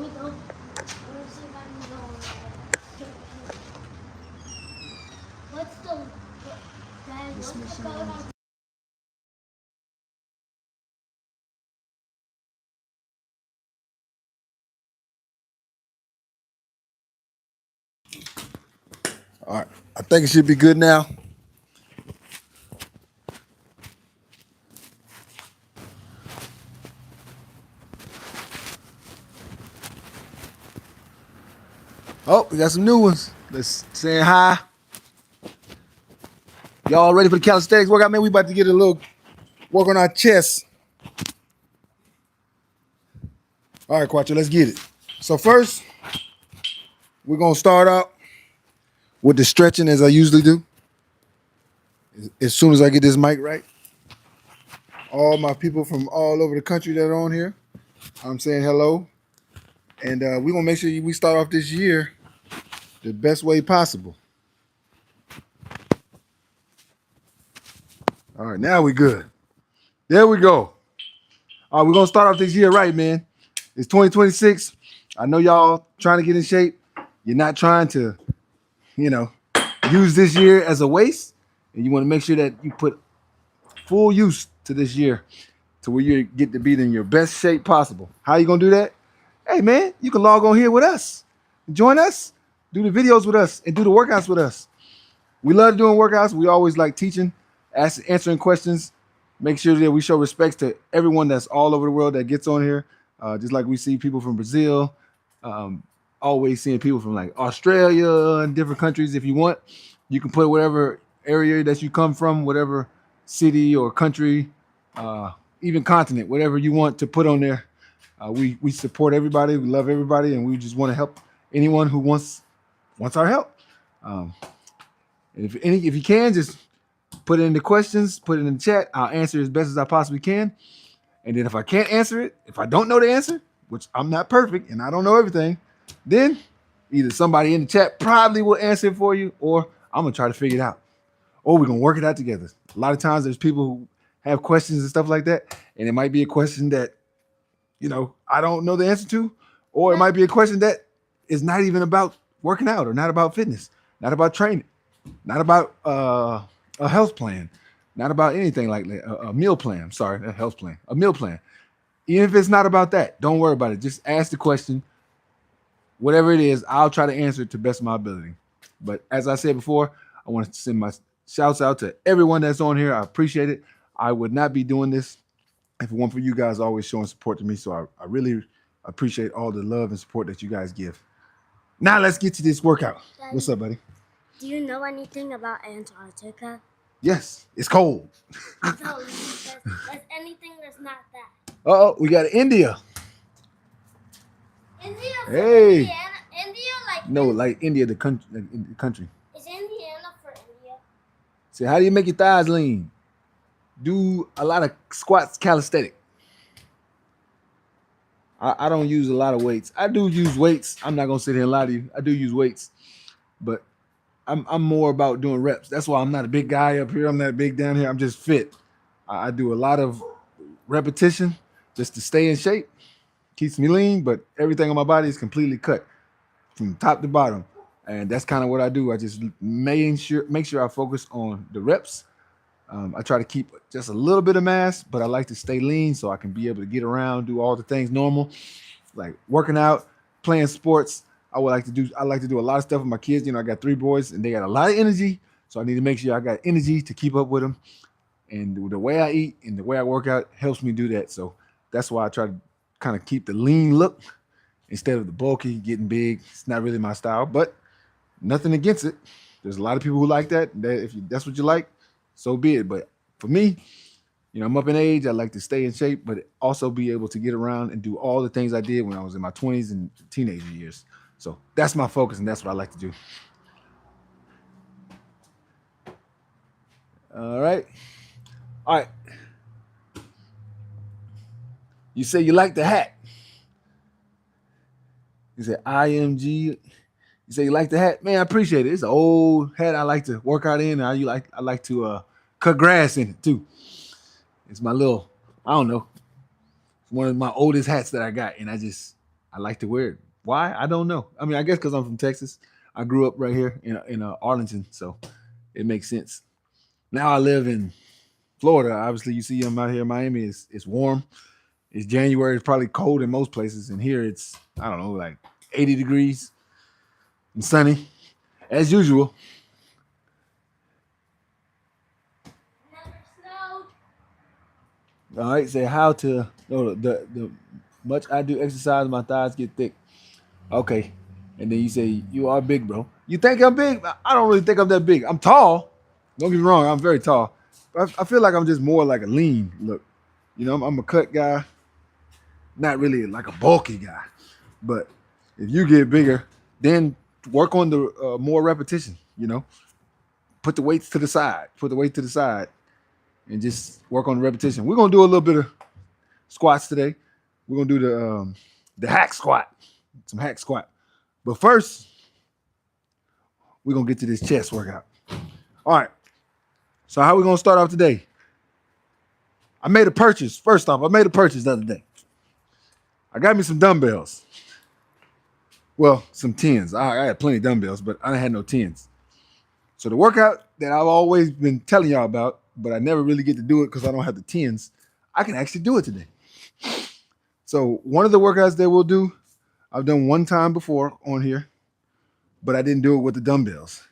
me go? Let me see if I can go. What's the Dad? What's the code on? All right. I think it should be good now. Oh, we got some new ones. Let's say hi. Y'all ready for the calisthenics workout, man? We about to get a little work on our chest. All right, Quattro, let's get it. So first, we're gonna start out with the stretching as I usually do. As soon as I get this mic right. All my people from all over the country that are on here, I'm saying hello. And we're gonna make sure we start off this year the best way possible. All right, now we good. There we go. All right, we're gonna start off this year right, man. It's 2026. I know y'all trying to get in shape. You're not trying to, you know, use this year as a waste, and you want to make sure that you put full use to this year to where you get to be in your best shape possible. How you gonna do that? Hey, man, you can log on here with us, join us, do the videos with us, and do the workouts with us. We love doing workouts. We always like teaching, answering questions. Make sure that we show respect to everyone that's all over the world that gets on here. Just like we see people from Brazil, um, always seeing people from like Australia and different countries. If you want, you can put whatever area that you come from, whatever city or country, even continent, whatever you want to put on there. We support everybody. We love everybody, and we just want to help anyone who wants our help. Um, and if you can, just put it in the questions, put it in the chat. I'll answer as best as I possibly can. And then if I can't answer it, if I don't know the answer, which I'm not perfect and I don't know everything, then either somebody in the chat probably will answer it for you, or I'm gonna try to figure it out. Or we're gonna work it out together. A lot of times there's people who have questions and stuff like that, and it might be a question that I don't know the answer to, or it might be a question that is not even about working out or not about fitness, not about training, not about a health plan, not about anything like that. A meal plan. Sorry, a health plan, a meal plan. Even if it's not about that, don't worry about it. Just ask the question. Whatever it is, I'll try to answer it to the best of my ability. But as I said before, I want to send my shouts out to everyone that's on here. I appreciate it. I would not be doing this if it weren't for you guys always showing support to me. So I really appreciate all the love and support that you guys give. Now let's get to this workout. What's up, buddy? Do you know anything about Antarctica? Yes, it's cold. So that's anything that's not that. Oh, we got India. India? Hey. India like No, like India, the country. The country. Is Indiana for India? Say, how do you make your thighs lean? Do a lot of squats, calisthenic. I don't use a lot of weights. I do use weights. I'm not gonna sit here and lie to you. I do use weights, but I'm more about doing reps. That's why I'm not a big guy up here. I'm not big down here. I'm just fit. I do a lot of repetition just to stay in shape. Keeps me lean, but everything on my body is completely cut from top to bottom. And that's kind of what I do. I just make sure I focus on the reps. I try to keep just a little bit of mass, but I like to stay lean so I can be able to get around, do all the things normal, like working out, playing sports. I like to do a lot of stuff with my kids. I got 3 boys and they got a lot of energy. So I need to make sure I got energy to keep up with them. And the way I eat and the way I work out helps me do that. So that's why I try to kind of keep the lean look instead of the bulky, getting big. It's not really my style, but nothing against it. There's a lot of people who like that. That's what you like, so be it. But for me, I'm up in age. I like to stay in shape, but also be able to get around and do all the things I did when I was in my 20s and teenager years. So that's my focus, and that's what I like to do. All right. All right. You say you like the hat. You said IMG. You say you like the hat, man. I appreciate it. It's an old hat I like to work out in. I like to cut grass in it too. It's my little, I don't know, it's one of my oldest hats that I got, and I like to wear it. Why? I don't know. I mean, I guess because I'm from Texas. I grew up right here in Arlington, so it makes sense. Now I live in Florida. Obviously, you see I'm out here in Miami. It's warm. It's January. It's probably cold in most places, and here it's I don't know like 80 degrees and sunny as usual. Never snowed. All right, say how to no the much I do exercise, my thighs get thick. Okay, and then you say you are big, bro. You think I'm big? I don't really think I'm that big. I'm tall. Don't get me wrong, I'm very tall. But I feel like I'm just more like a lean look. You know, I'm a cut guy, not really like a bulky guy. But if you get bigger, then work on the more repetition. You know, put the weights to the side. Put the weight to the side, and just work on the repetition. We're gonna do a little bit of squats today. We're gonna do the hack squat, some hack squat. But first, we're gonna get to this chest workout. All right. So how we gonna start off today? I made a purchase. First off, I made a purchase the other day. I got me some dumbbells. Well, some tens. I had plenty of dumbbells, but I had no tens. So the workout that I've always been telling y'all about, but I never really get to do it because I don't have the tens, I can actually do it today. So one of the workouts that we'll do, I've done one time before on here, but I didn't do it with the dumbbells.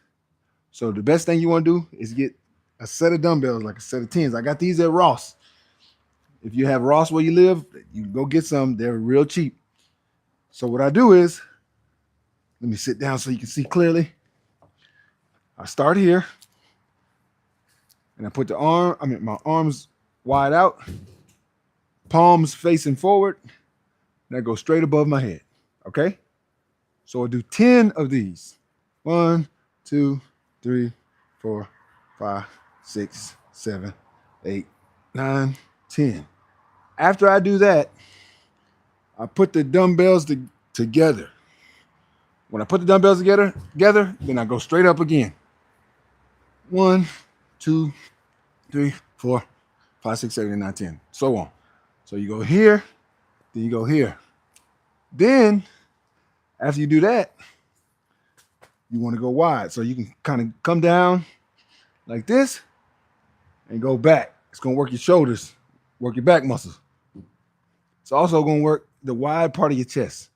So the best thing you want to do is get a set of dumbbells, like a set of tens. I got these at Ross. If you have Ross where you live, you can go get some. They're real cheap. So what I do is, let me sit down so you can see clearly. I start here, and I put my arms wide out, palms facing forward, and I go straight above my head. Okay? So I'll do 10 of these. 1, 2, 3, 4, 5, 6, 7, 8, 9, 10. After I do that, I put the dumbbells together. When I put the dumbbells together, then I go straight up again. 1, 2, 3, 4, 5, 6, 7, 8, 9, 10. So on. So you go here, then you go here. Then, after you do that, you want to go wide. So you can kind of come down like this and go back. It's going to work your shoulders, work your back muscles. It's also going to work the wide part of your chest.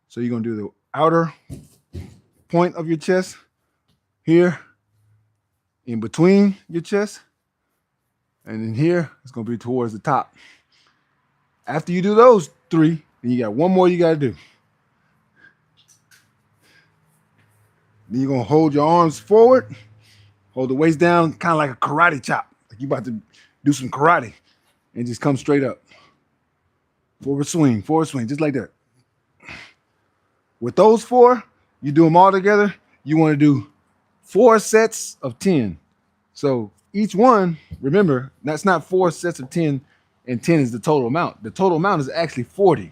So you're going to do the outer point of your chest here, in between your chest, and then here, it's going to be towards the top. After you do those 3, then you got one more you got to do. Then you're going to hold your arms forward, hold the waist down, kind of like a karate chop. Like you're about to do some karate, and just come straight up. Forward swing, just like that. With those 4, you do them all together, you want to do 4 sets of 10. So each one, remember, that's not 4 sets of 10, and 10 is the total amount. The total amount is actually 40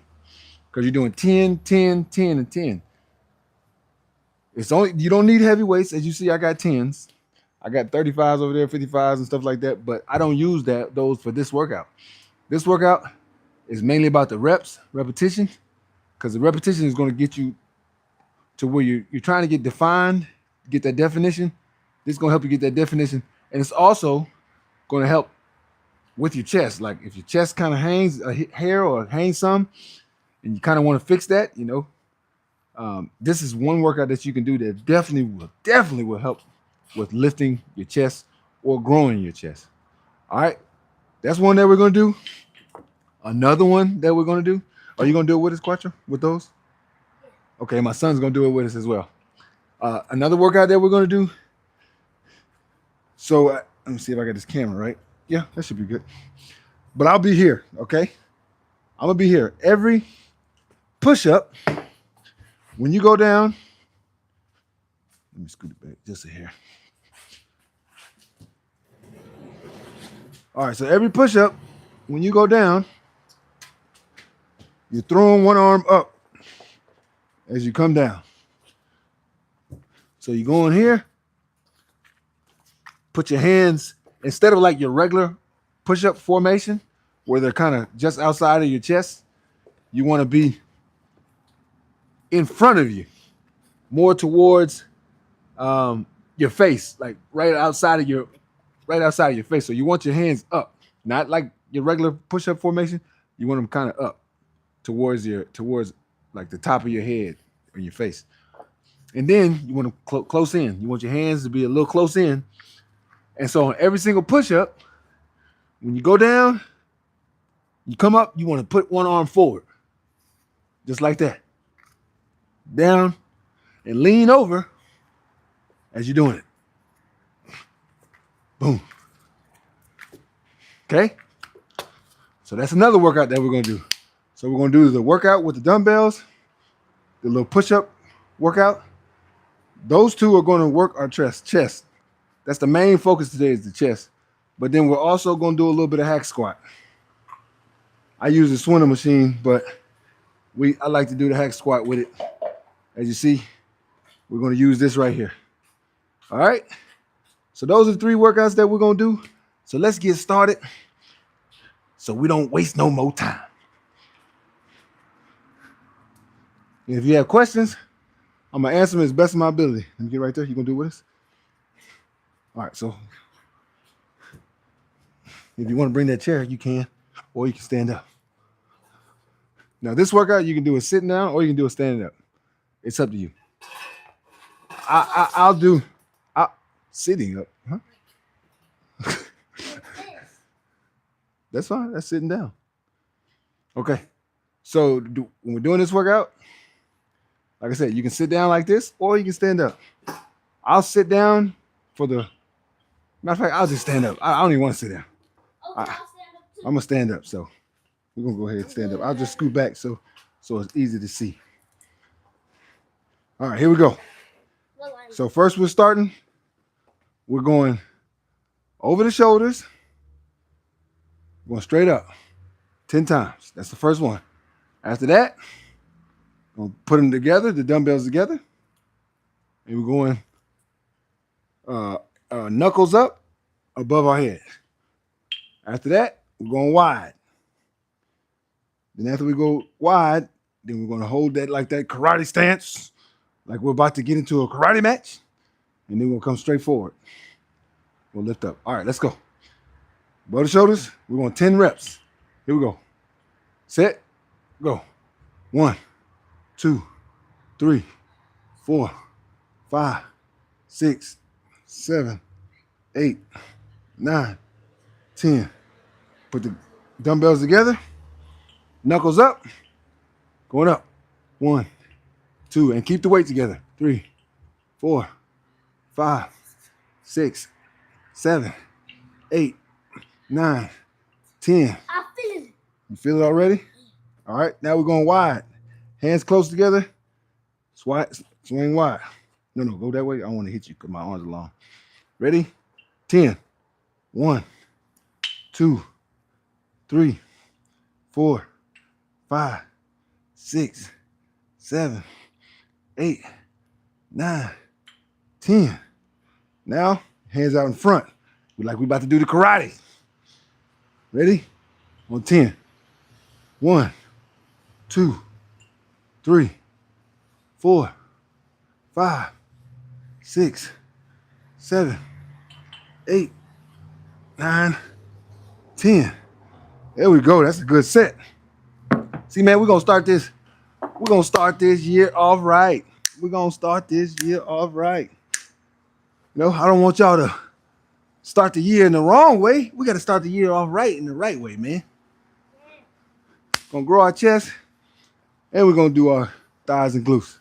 because you're doing 10, 10, 10, and 10. You don't need heavy weights. As you see, I got 10s. I got 35s over there, 55s and stuff like that, but I don't use those for this workout. This workout is mainly about the repetition, because the repetition is going to get you to where you're trying to get defined, get that definition. This is going to help you get that definition. And it's also going to help with your chest. Like if your chest kind of hangs a hair or hangs some, and you kind of want to fix that, this is one workout that you can do that definitely will help with lifting your chest or growing your chest. All right. That's one that we're going to do. Another one that we're going to do. Are you going to do it with us, Quattro, with those? Okay, my son's going to do it with us as well. Another workout that we're going to do. So let me see if I got this camera right. Yeah, that should be good. But I'll be here, okay? I'm going to be here. Every push-up, when you go down, let me scoot it back just a hair. All right, so every push-up, when you go down, you're throwing one arm up as you come down. So you go in here, put your hands, instead of like your regular push-up formation, where they're kind of just outside of your chest, you want to be in front of you, more towards your face, like right outside of your face. So you want your hands up, not like your regular push-up formation. You want them kind of up towards like the top of your head or your face. And then you want them close in. You want your hands to be a little close in. And so on every single push-up, when you go down, you come up, you want to put one arm forward. Just like that. Down and lean over as you're doing it. Boom. Okay? So that's another workout that we're going to do. So we're going to do the workout with the dumbbells, the little push-up workout. Those two are going to work our chest. That's the main focus today is the chest. But then we're also going to do a little bit of hack squat. I use the Swinner machine, but I like to do the hack squat with it. As you see, we're going to use this right here. All right? So those are the 3 workouts that we're going to do. So let's get started so we don't waste no more time. If you have questions, I'm going to answer them as best of my ability. Let me get right there. You going to do with us? All right, so if you want to bring that chair, you can, or you can stand up. Now, this workout, you can do it sitting down or you can do it standing up. It's up to you. I'll do sitting up. Huh? That's fine. That's sitting down. Okay. So when we're doing this workout, like I said, you can sit down like this or you can stand up. I'll sit down for the matter of fact, I'll just stand up. I don't even want to sit down. Okay, I'll stand up too. I'm gonna stand up, so we're gonna go ahead and stand up. I'll just scoot back so it's easy to see. All right, here we go. So first we're starting. We're going over the shoulders. Going straight up 10 times. That's the first one. After that, we're gonna put them together, the dumbbells together, and we're going knuckles up above our head. After that, we're going wide. Then after we go wide, then we're going to hold that like that karate stance, like we're about to get into a karate match, and then we'll come straight forward. We'll lift up. All right, let's go. Above the shoulders, we're going 10 reps. Here we go. Set, go. 1, 2, 3, 4, 5, 6, 7, 8, 9, 10. Put the dumbbells together. Knuckles up. Going up. 1, 2. And keep the weight together. 3, 4, 5, 6, 7, 8, 9, 10. I feel it. You feel it already? All right. Now we're going wide. Hands close together. Swing wide. No, go that way. I don't want to hit you because my arms are long. Ready? 10. 1, 2, 3, 4, 5, 6, 7, 8, 9, 10. Now, hands out in front. Like we're about to do the karate. Ready? On 10. 1, 2, 3, 4, 5, 6, 7, 8, 9, 10. There we go. That's a good set. See, man, we're gonna start this. We're gonna start this year off right. We're gonna start this year off right. You know, I don't want y'all to start the year in the wrong way. We got to start the year off right in the right way, man. Gonna grow our chest, and we're gonna do our thighs and glutes.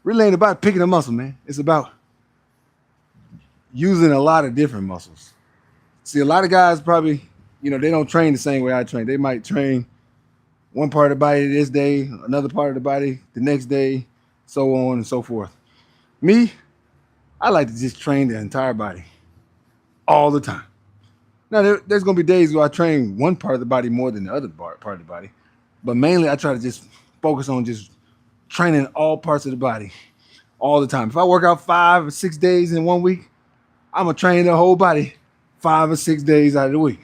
Really ain't about picking a muscle, man. It's about using a lot of different muscles. See, a lot of guys probably, they don't train the same way I train. They might train one part of the body this day, another part of the body the next day, so on and so forth. Me, I like to just train the entire body all the time. Now, there's going to be days where I train one part of the body more than the other part of the body, but mainly I try to just focus on just training all parts of the body all the time. If I work out 5 or 6 days in 1 week, I'm going to train the whole body 5 or 6 days out of the week.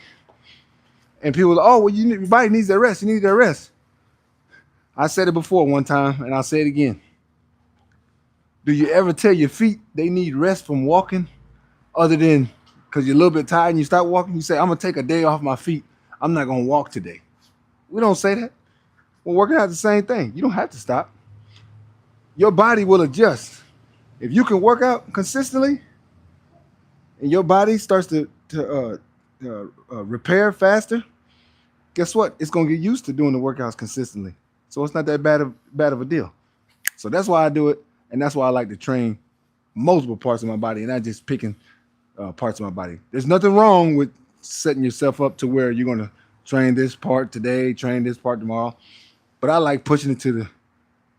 And people are, your body needs that rest. You need that rest. I said it before one time, and I'll say it again. Do you ever tell your feet they need rest from walking, other than because you're a little bit tired and you stop walking? You say, "I'm gonna take a day off my feet. I'm not gonna walk today." We don't say that. Well, working out the same thing. You don't have to stop. Your body will adjust. If you can work out consistently, and your body starts to repair faster, guess what? It's gonna get used to doing the workouts consistently. So it's not that bad of a deal. So that's why I do it, and that's why I like to train multiple parts of my body, and not just picking parts of my body. There's nothing wrong with setting yourself up to where you're gonna train this part today, train this part tomorrow. But I like pushing it to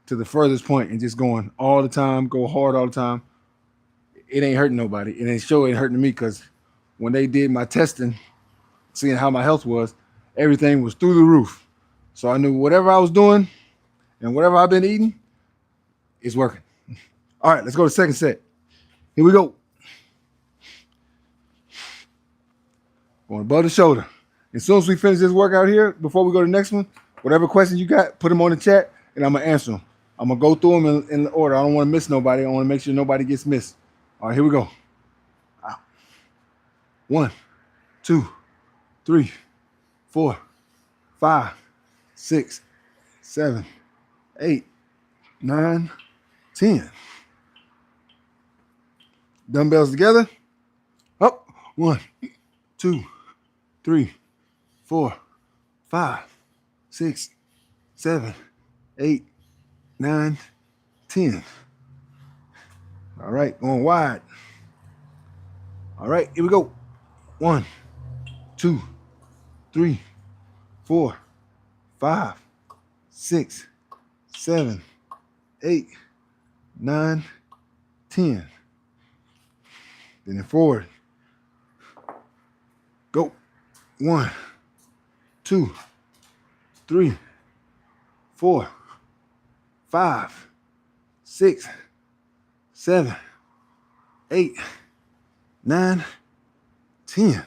the furthest point and just going all the time, go hard all the time. It ain't hurting nobody. It ain't sure ain't hurting me because when they did my testing, seeing how my health was, everything was through the roof. So I knew whatever I was doing and whatever I've been eating, it's working. All right, let's go to the second set. Here we go. Going above the shoulder. As soon as we finish this workout here, before we go to the next one, whatever questions you got, put them on the chat and I'm going to answer them. I'm going to go through them in order. I don't want to miss nobody. I want to make sure nobody gets missed. All right, here we go. 1, 2, 3, 4, 5, 6, 7, 8, 9, 10. Dumbbells together. Up. 1, 2, 3, 4, 5, 6, 7, 8, 9, 10. All right, going wide. All right, here we go. 1, 2, 3, 4, 5, 6, 7, 8, 9, 10. Then forward. Go. 1, 2, 3, 4, 5, 6, 7, 8, 9, 10.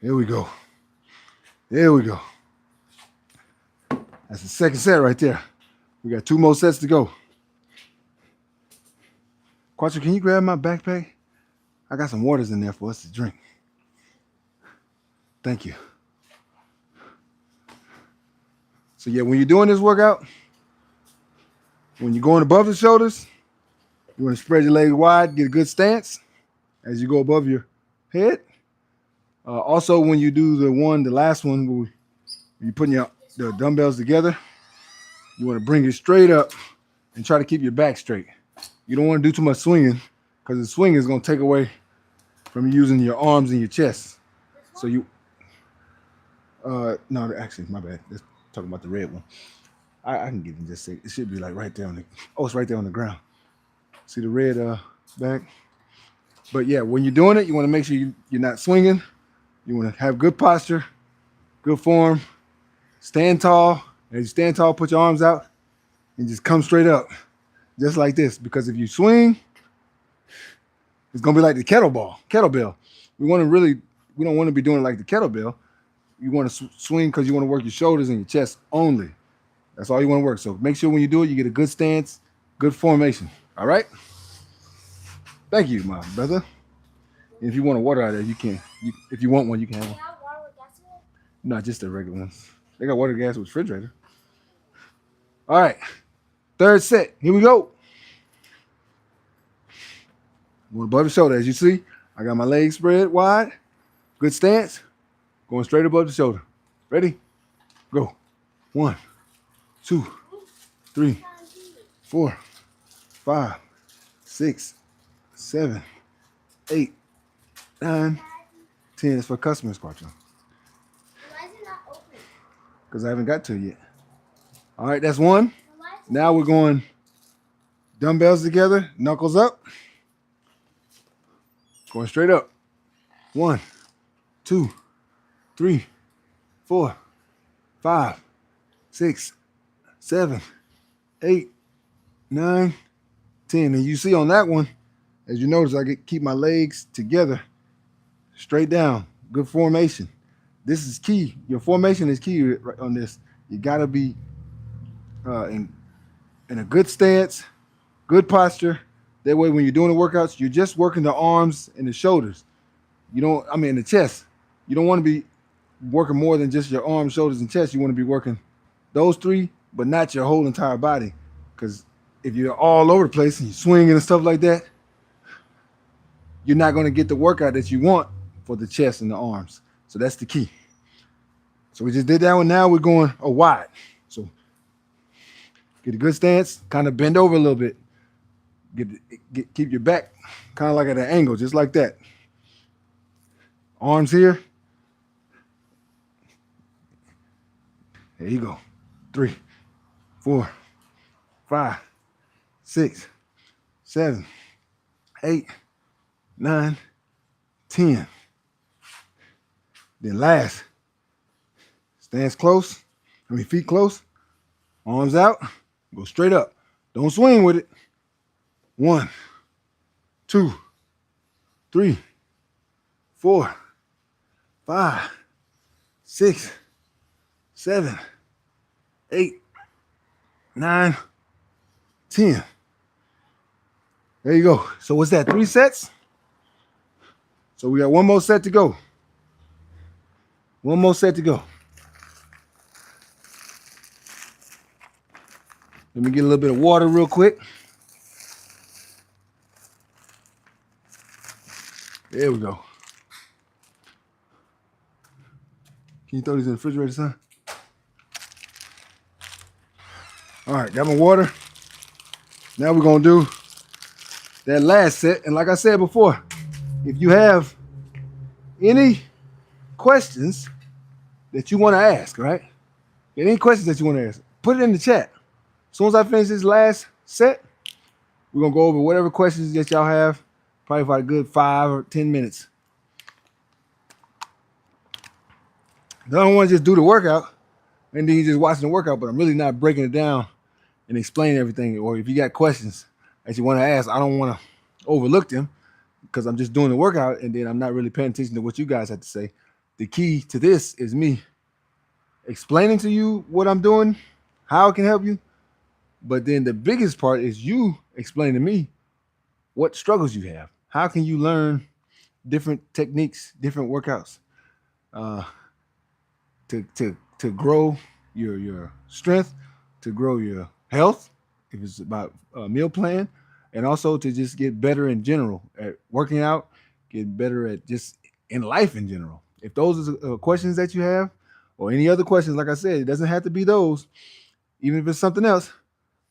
Here we go. There we go. That's the second set right there. We got 2 more sets to go. Quattro, can you grab my backpack? I got some waters in there for us to drink. Thank you. So yeah, when you're doing this workout, when you're going above the shoulders, you want to spread your legs wide, get a good stance as you go above your head. Also, when you do the last one, where you're putting the dumbbells together, you want to bring it straight up and try to keep your back straight. You don't want to do too much swinging because the swing is going to take away from you using your arms and your chest. So you, no, actually, my bad. Let's talk about the red one. I can get it in just a second. It should be like right there on the, it's right there on the ground. See the red back? But yeah, when you're doing it, you want to make sure you're not swinging. You want to have good posture, good form, stand tall. As you stand tall, put your arms out and just come straight up, just like this. Because if you swing, it's gonna be like the kettlebell. We don't want to be doing it like the kettlebell. You want to swing because you want to work your shoulders and your chest only. That's all you want to work. So make sure when you do it, you get a good stance, good formation. All right. Thank you, my brother. If you want a water out there, you can. If you want one, you can have one. They have water with gas in it? Not just the regular ones. They got water, gas, with refrigerator. All right. Third set. Here we go. Going above the shoulder. As you see, I got my legs spread wide. Good stance. Going straight above the shoulder. Ready? Go. 1, 2, 3, 4, 5, 6, 7, 8, 9, 10. It's for customers, Quattro. Why is it not open? Because I haven't got to it yet. All right, that's one. Why is it Now we're going dumbbells together, knuckles up. Going straight up. 1, 2, 3, 4, 5, 6, 7, 8, 9, 10. And you see on that one, as you notice, I keep my legs together, straight down, good formation. This is key. Your formation is key on this. You gotta be in a good stance, good posture. That way, when you're doing the workouts, you're just working the arms and the shoulders. You don't, I mean, the chest. You don't want to be working more than just your arms, shoulders, and chest. You want to be working those three, but not your whole entire body. Because if you're all over the place and you're swinging and stuff like that, you're not going to get the workout that you want for the chest and the arms. So that's the key. So we just did that one. Now we're going a wide. So get a good stance, kind of bend over a little bit. Keep your back kind of like at an angle, just like that. Arms here. There you go. 3, 4, 5, 6, 7, 8, 9, 10. Then last, stance close. Feet close. Arms out. Go straight up. Don't swing with it. 1, 2, 3, 4, 5, 6, 7, 8, 9, 10. There you go. So what's that? 3 sets? So we got one more set to go. One more set to go. Let me get a little bit of water real quick. There we go. Can you throw these in the refrigerator, son? All right, got my water. Now we're going to do that last set. And like I said before, if you have any questions that you want to ask, right? Any questions that you want to ask, put it in the chat. As soon as I finish this last set, we're going to go over whatever questions that y'all have, probably for a good 5 or 10 minutes. I don't want to just do the workout and then you just watching the workout, but I'm really not breaking it down and explaining everything. Or if you got questions that you want to ask, I don't want to overlook them because I'm just doing the workout and then I'm not really paying attention to what you guys have to say. The key to this is me explaining to you what I'm doing, how it can help you. But then the biggest part is you explain to me what struggles you have. How can you learn different techniques, different workouts to grow your strength, to grow your health, if it's about a meal plan, and also to just get better in general at working out, get better at just in life in general. If those are questions that you have or any other questions, like I said, it doesn't have to be those. Even if it's something else,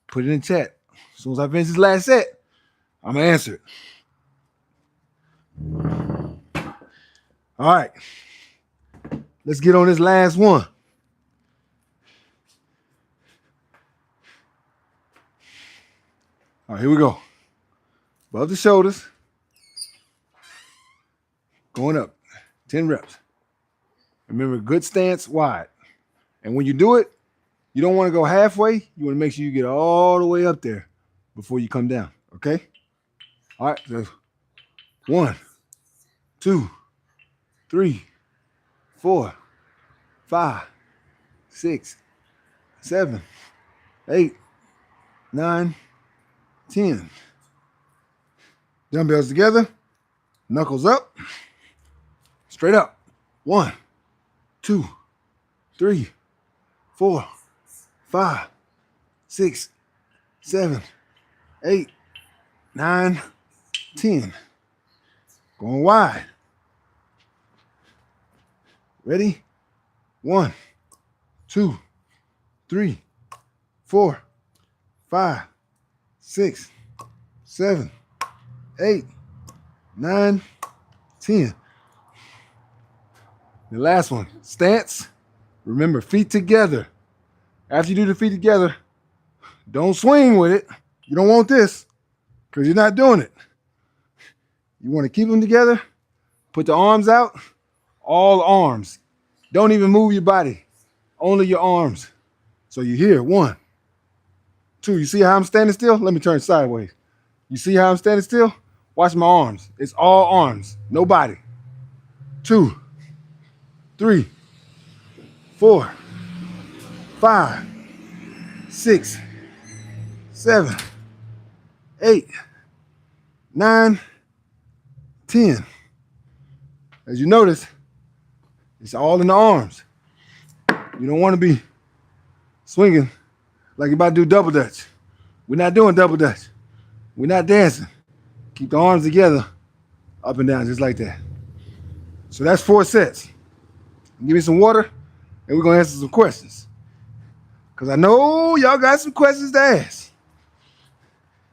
put it in chat. As soon as I finish this last set, I'm going to answer it. All right. Let's get on this last one. All right, here we go. Above the shoulders. Going up. 10 reps. Remember, good stance, wide. And when you do it, you don't want to go halfway. You want to make sure you get all the way up there before you come down, okay? All right, so 1, 2, 3, 4, 5, 6, 7, 8, 9, 10. Dumbbells together, knuckles up, straight up. 1, 2, 3, 4, 5, 6, 7, 8, 9, 10. Going wide. Ready? 1, 2, 3, 4, 5, 6, 7, 8, 9, 10. The last one, stance. Remember, feet together. After you do the feet together, don't swing with it. You don't want this because you're not doing it. You want to keep them together. Put the arms out. All arms. Don't even move your body. Only your arms. So you're here. 1, 2. You see how I'm standing still? Let me turn sideways. You see how I'm standing still? Watch my arms. It's all arms. No body. 2, 3, 4, 5, 6, 7, 8, 9, 10. As you notice, it's all in the arms. You don't want to be swinging like you're about to do double dutch. We're not doing double dutch. We're not dancing. Keep the arms together, up and down, just like that. So that's 4 sets. Give me some water, and we're going to answer some questions. Because I know y'all got some questions to ask.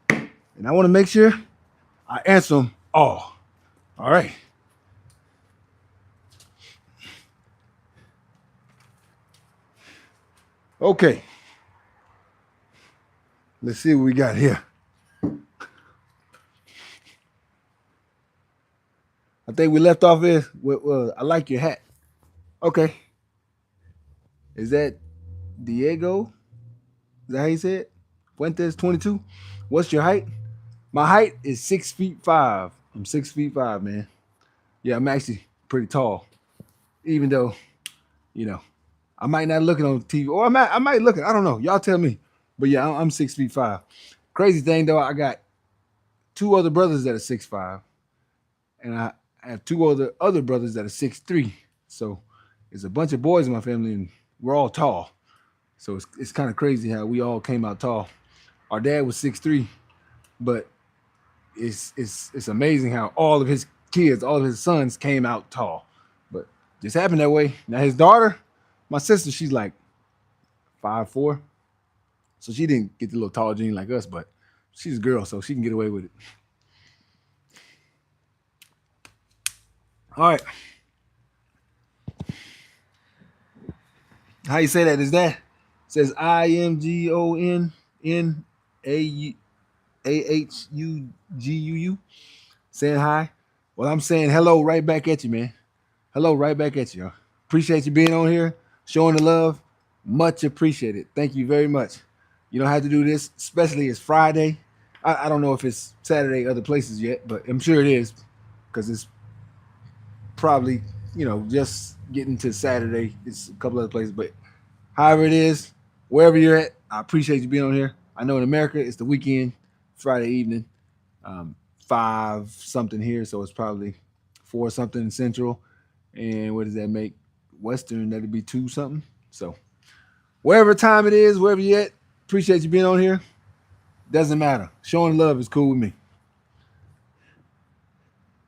And I want to make sure I answer them all. All right. Okay. Let's see what we got here. I think we left off with, I like your hat. Okay. Is that Diego? Is that how you say it? Fuentes 22. What's your height? My height is 6'5". I'm 6'5", man. Yeah, I'm actually pretty tall. Even though, you know, I might not look it on TV, or I might look it. I don't know. Y'all tell me. But yeah, I'm 6'5". Crazy thing though, I got 2 other brothers that are 6'5", and I have 2 other brothers that are 6'3". So it's a bunch of boys in my family, and we're all tall. So it's kind of crazy how we all came out tall. Our dad was 6'3", but it's amazing how all of his kids, all of his sons came out tall. But just happened that way. Now his daughter, my sister, she's like 5'4". So she didn't get the little tall gene like us, but she's a girl, so she can get away with it. All right. How you say that? Is that? It says IMGONNAHUGUU. Saying hi. Well, I'm saying hello right back at you, man. Hello right back at you. Appreciate you being on here, showing the love. Much appreciated. Thank you very much. You don't have to do this, especially it's Friday. I don't know if it's Saturday other places yet, but I'm sure it is because it's probably, just getting to Saturday. It's a couple other places, but however it is, wherever you're at, I appreciate you being on here. I know in America it's the weekend, Friday evening, 5 something here, so it's probably 4 something Central. And what does that make? Western, that'd be 2 something. So wherever time it is, wherever you're at, appreciate you being on here. Doesn't matter. Showing love is cool with me.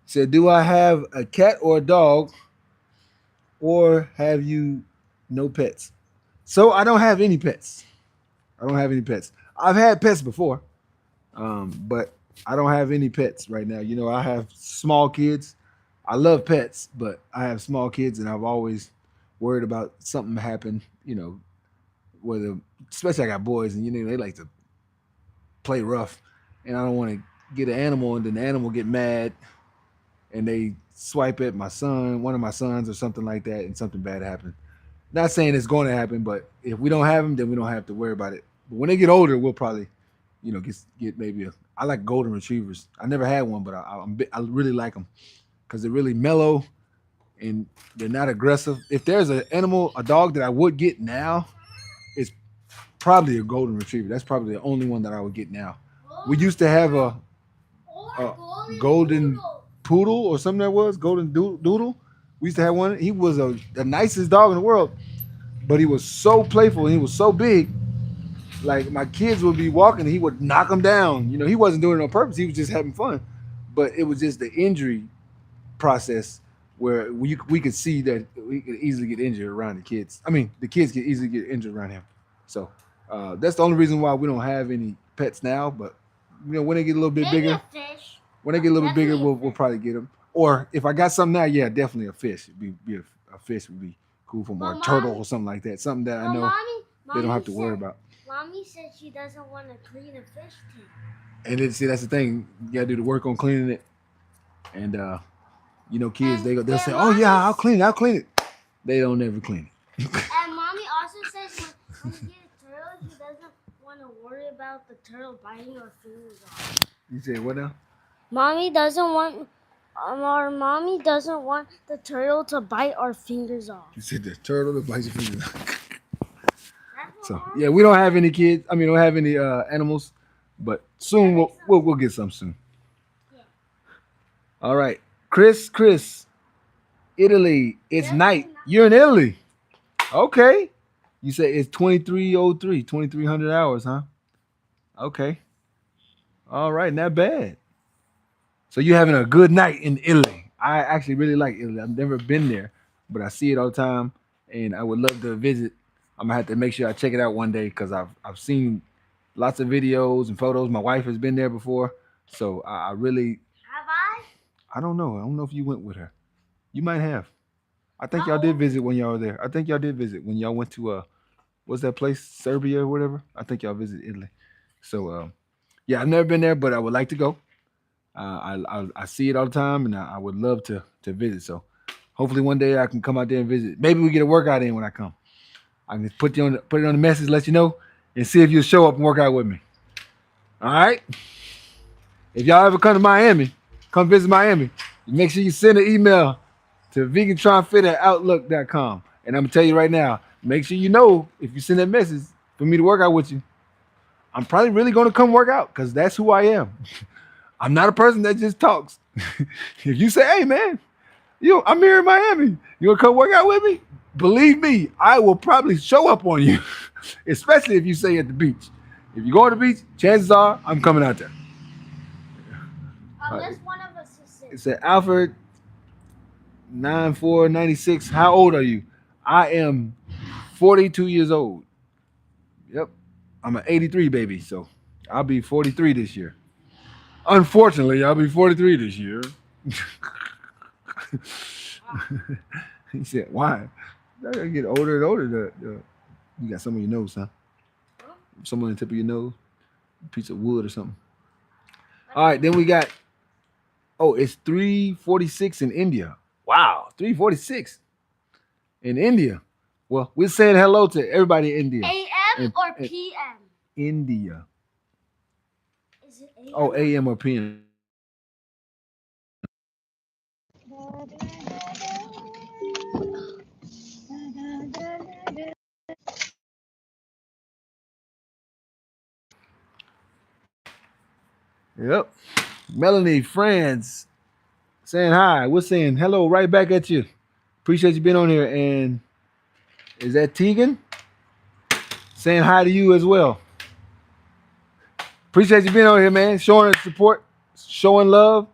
Said, do I have a cat or a dog, or have you no pets? So I don't have any pets. I've had pets before, but I don't have any pets right now. I have small kids. I love pets, but I have small kids, and I've always worried about something happen. Whether, especially I got boys, and they like to play rough, and I don't want to get an animal, and then the animal get mad, and they swipe at my son, one of my sons, or something like that, and something bad happen. Not saying it's going to happen, but if we don't have them, then we don't have to worry about it. But when they get older, we'll probably, get maybe I like golden retrievers. I never had one, but I really like them because they're really mellow and they're not aggressive. If there's an animal, a dog that I would get now, it's probably a golden retriever. That's probably the only one that I would get now. We used to have a golden poodle or something that was golden doodle. We used to have one. He was the nicest dog in the world, but he was so playful and he was so big. Like my kids would be walking, and he would knock them down. He wasn't doing it on purpose. He was just having fun. But it was just the injury process where we could see that we could easily get injured around the kids. I mean, the kids could easily get injured around him. So that's the only reason why we don't have any pets now. But when they get a little bit Maybe bigger, a fish. when they get a little bit bigger, Definitely a we'll fish. probably get them. Or if I got something now, yeah, definitely a fish. It'd be a fish would be cool for more. Well, A turtle Mommy- or something like that. Something that I Well, know mommy they don't have to worry said- about. Mommy said she doesn't want to clean a fish tank. And then see, that's the thing. You gotta do the work on cleaning it. And kids, they'll say, "Oh yeah, I'll clean it." They don't ever clean it. And mommy also says when you get a turtle, she doesn't want to worry about the turtle biting her fingers off. You said what now? Mommy doesn't want the turtle to bite our fingers off. You said the turtle that bites your fingers. That's So yeah, we don't have any kids. I mean, don't have any animals, but soon we'll get some soon. Yeah. All right, Chris, Italy. It's Yes, night. and You're in Italy. Okay. You say it's 2303, 2300 hours, huh? Okay. All right, not bad. So you're having a good night in Italy. I actually really like Italy. I've never been there, but I see it all the time, and I would love to visit. I'm gonna have to make sure I check it out one day because I've seen lots of videos and photos. My wife has been there before, so I really have I? I don't know. I don't know if you went with her. You might have. I think y'all How did old is visit when y'all were there. I think y'all did visit when y'all went to what's that place, Serbia or whatever. I think y'all visited Italy. So yeah, I've never been there, but I would like to go. I see it all the time, and I would love to visit. So hopefully one day I can come out there and visit. Maybe we get a workout in when I come. I can put it on the message, let you know, and see if you'll show up and work out with me. All right. If y'all ever come to Miami, come visit Miami. Make sure you send an email to vegantronfit at outlook.com. And I'm gonna tell you right now, make sure you know if you send that message for me to work out with you, I'm probably really gonna come work out because that's who I am. I'm not a person that just talks. If you say, hey man, I'm here in Miami, you wanna come work out with me? Believe me, I will probably show up on you, especially if you say at the beach. If you go to the beach, chances are I'm coming out there. unless one of us is sick. It said Alfred 9496. How old are you? I am 42 years old. Yep. I'm an 83 baby, so I'll be 43 this year. Unfortunately, I'll be 43 this year. He said, why? I gotta get older and older. You got some on your nose, huh? Huh? Some on the tip of your nose? A piece of wood or something. All right, then we got, oh, it's 3:46 in India. Wow, 3:46 in India. Well, we're saying hello to everybody in India. AM And- or and PM? India. Is it AM? Oh, AM or PM. Yep. Melanie, friends, saying hi. We're saying hello right back at you. Appreciate you being on here. And is that Tegan? Saying hi to you as well. Appreciate you being on here, man. Showing support, showing love.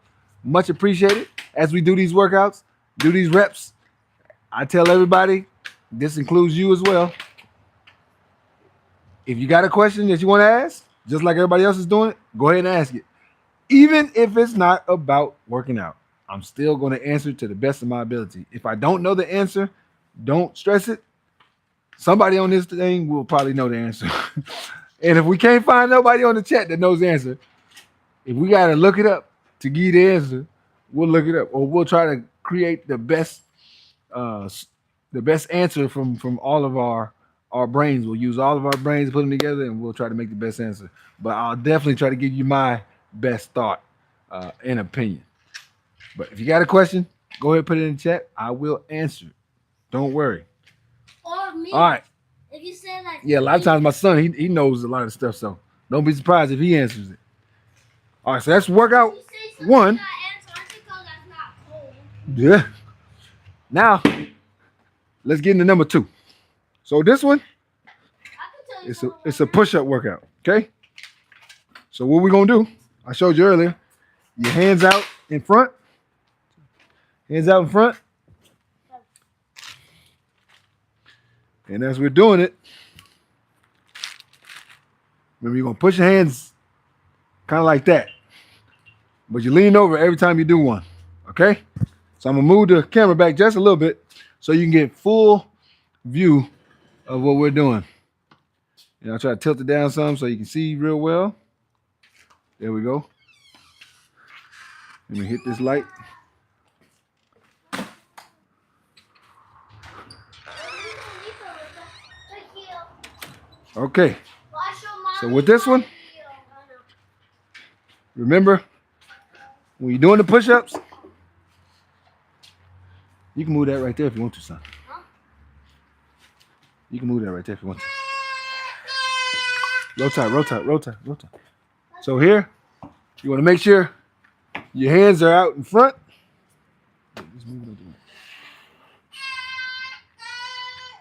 Much appreciated as we do these workouts, do these reps. I tell everybody, this includes you as well. If you got a question that you want to ask, just like everybody else is doing it, go ahead and ask it. Even if it's not about working out, I'm still going to answer to the best of my ability. If I don't know the answer, don't stress it. Somebody on this thing will probably know the answer. And if we can't find nobody on the chat that knows the answer, if we got to look it up to give you the answer, we'll look it up, or we'll try to create uh, the best answer from all of our brains. We'll use all of our brains, put them together, and we'll try to make the best answer. But I'll definitely try to give you my best thought and opinion. But if you got a question, go ahead and put it in the chat. I will answer it. Don't worry. Or me? All right. If you say like Yeah, a lot of times my son, he knows a lot of stuff, so don't be surprised if he answers it. All right, so that's workout you say something one. that answer, I think that's not cool. Yeah. Now, let's get into number 2. So this one, I can tell you it's something a right push-up workout. Okay. So what we're gonna do? I showed you earlier. Your hands out in front. Hands out in front. And as we're doing it, remember you're gonna push your hands kind of like that. But you lean over every time you do one. Okay? So I'm gonna move the camera back just a little bit so you can get full view of what we're doing. And I'll try to tilt it down some so you can see real well. There we go. Let me hit this light. Okay. So with this one, remember, when you're doing the push-ups, you can move that right there if you want to, son. You can move that right there if you want to. Roll tight, roll tight, roll tight, roll tight. So here, you want to make sure your hands are out in front.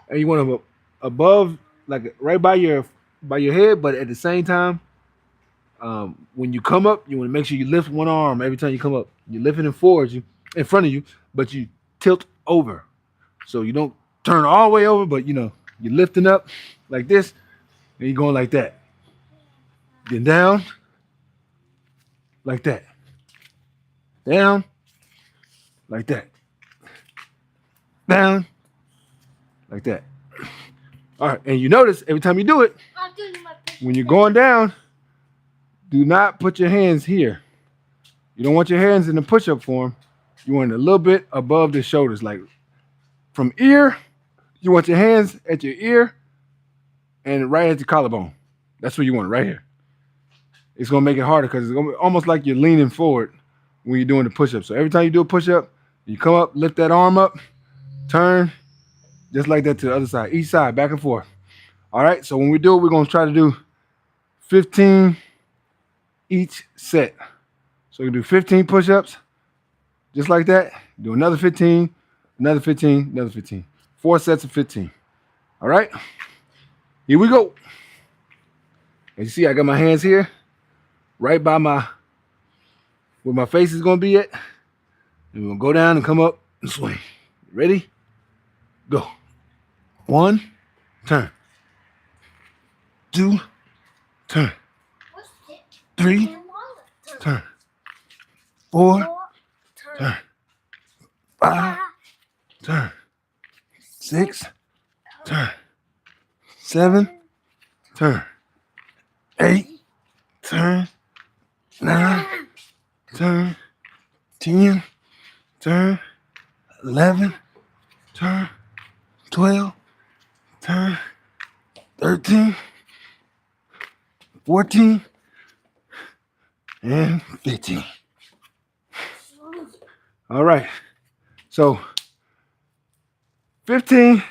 And you want them above, like right by your head, but at the same time, when you come up, you want to make sure you lift one arm every time you come up. You're lifting it forward, you in front of you, but you tilt over, so you don't turn all the way over, but you're lifting up like this, and you're going like that. Then down, like that. Down, like that. Down, like that. All right, and you notice every time you do it, I'm doing my push. when you're going down, do not put your hands here. You don't want your hands in the push-up form. You want it a little bit above the shoulders, like from ear. You want your hands at your ear and right at the collarbone. That's what you want, right here. It's gonna make it harder because it's gonna be almost like you're leaning forward when you're doing the push-up. So every time you do a push-up, you come up, lift that arm up, turn, just like that to the other side, each side, back and forth. All right, so when we do it, we're gonna try to do 15 each set. So you do 15 push-ups, just like that. Do another 15, another 15, another 15. 4 sets of 15. All right, here we go. As you see, I got my hands here, right by where my face is gonna be at. And we're gonna go down and come up and swing. Ready? Go. 1, turn. 2, turn. 3, turn. 4, turn. 5, turn. 6, turn. 7, turn. 8, turn. 9, turn. 10, turn. 11, turn. 12, turn. 13, 14, and 15. All right. So 15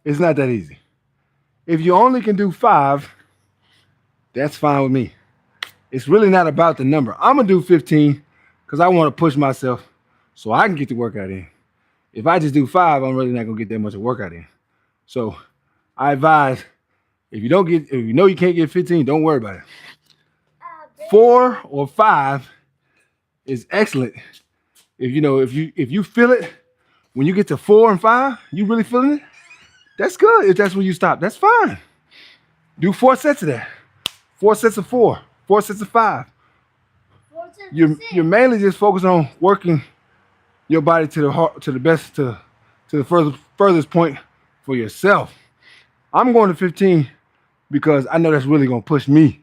is not that easy. If you only can do 5, that's fine with me. It's really not about the number. I'm gonna do 15 because I want to push myself so I can get the workout in. If I just do 5, I'm really not gonna get that much of workout in. So I advise, if you know you can't get 15, don't worry about it. 4 or 5 is excellent. If you feel it when you get to 4 and 5, you really feeling it. That's good. If that's where you stop, that's fine. Do 4 sets of that. 4 sets of 4. 4 sets of 5. You're mainly just focused on working your body to the furthest point for yourself. I'm going to 15 because I know that's really going to push me.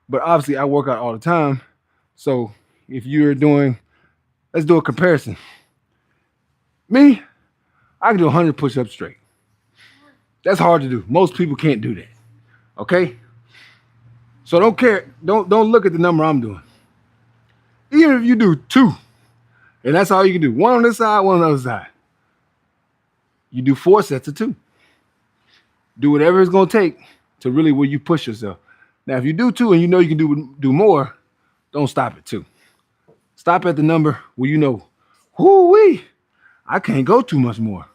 But obviously, I work out all the time. So if you're doing, let's do a comparison. Me, I can do 100 push-ups straight. That's hard to do. Most people can't do that. Okay? So don't care. Don't look at the number I'm doing. Even if you do 2, and that's all you can do, 1 on this side, 1 on the other side, you do 4 sets of 2. Do whatever it's going to take to really where you push yourself. Now, if you do 2 and you know you can do more, don't stop at 2. Stop at the number where you know, whoo-wee, I can't go too much more.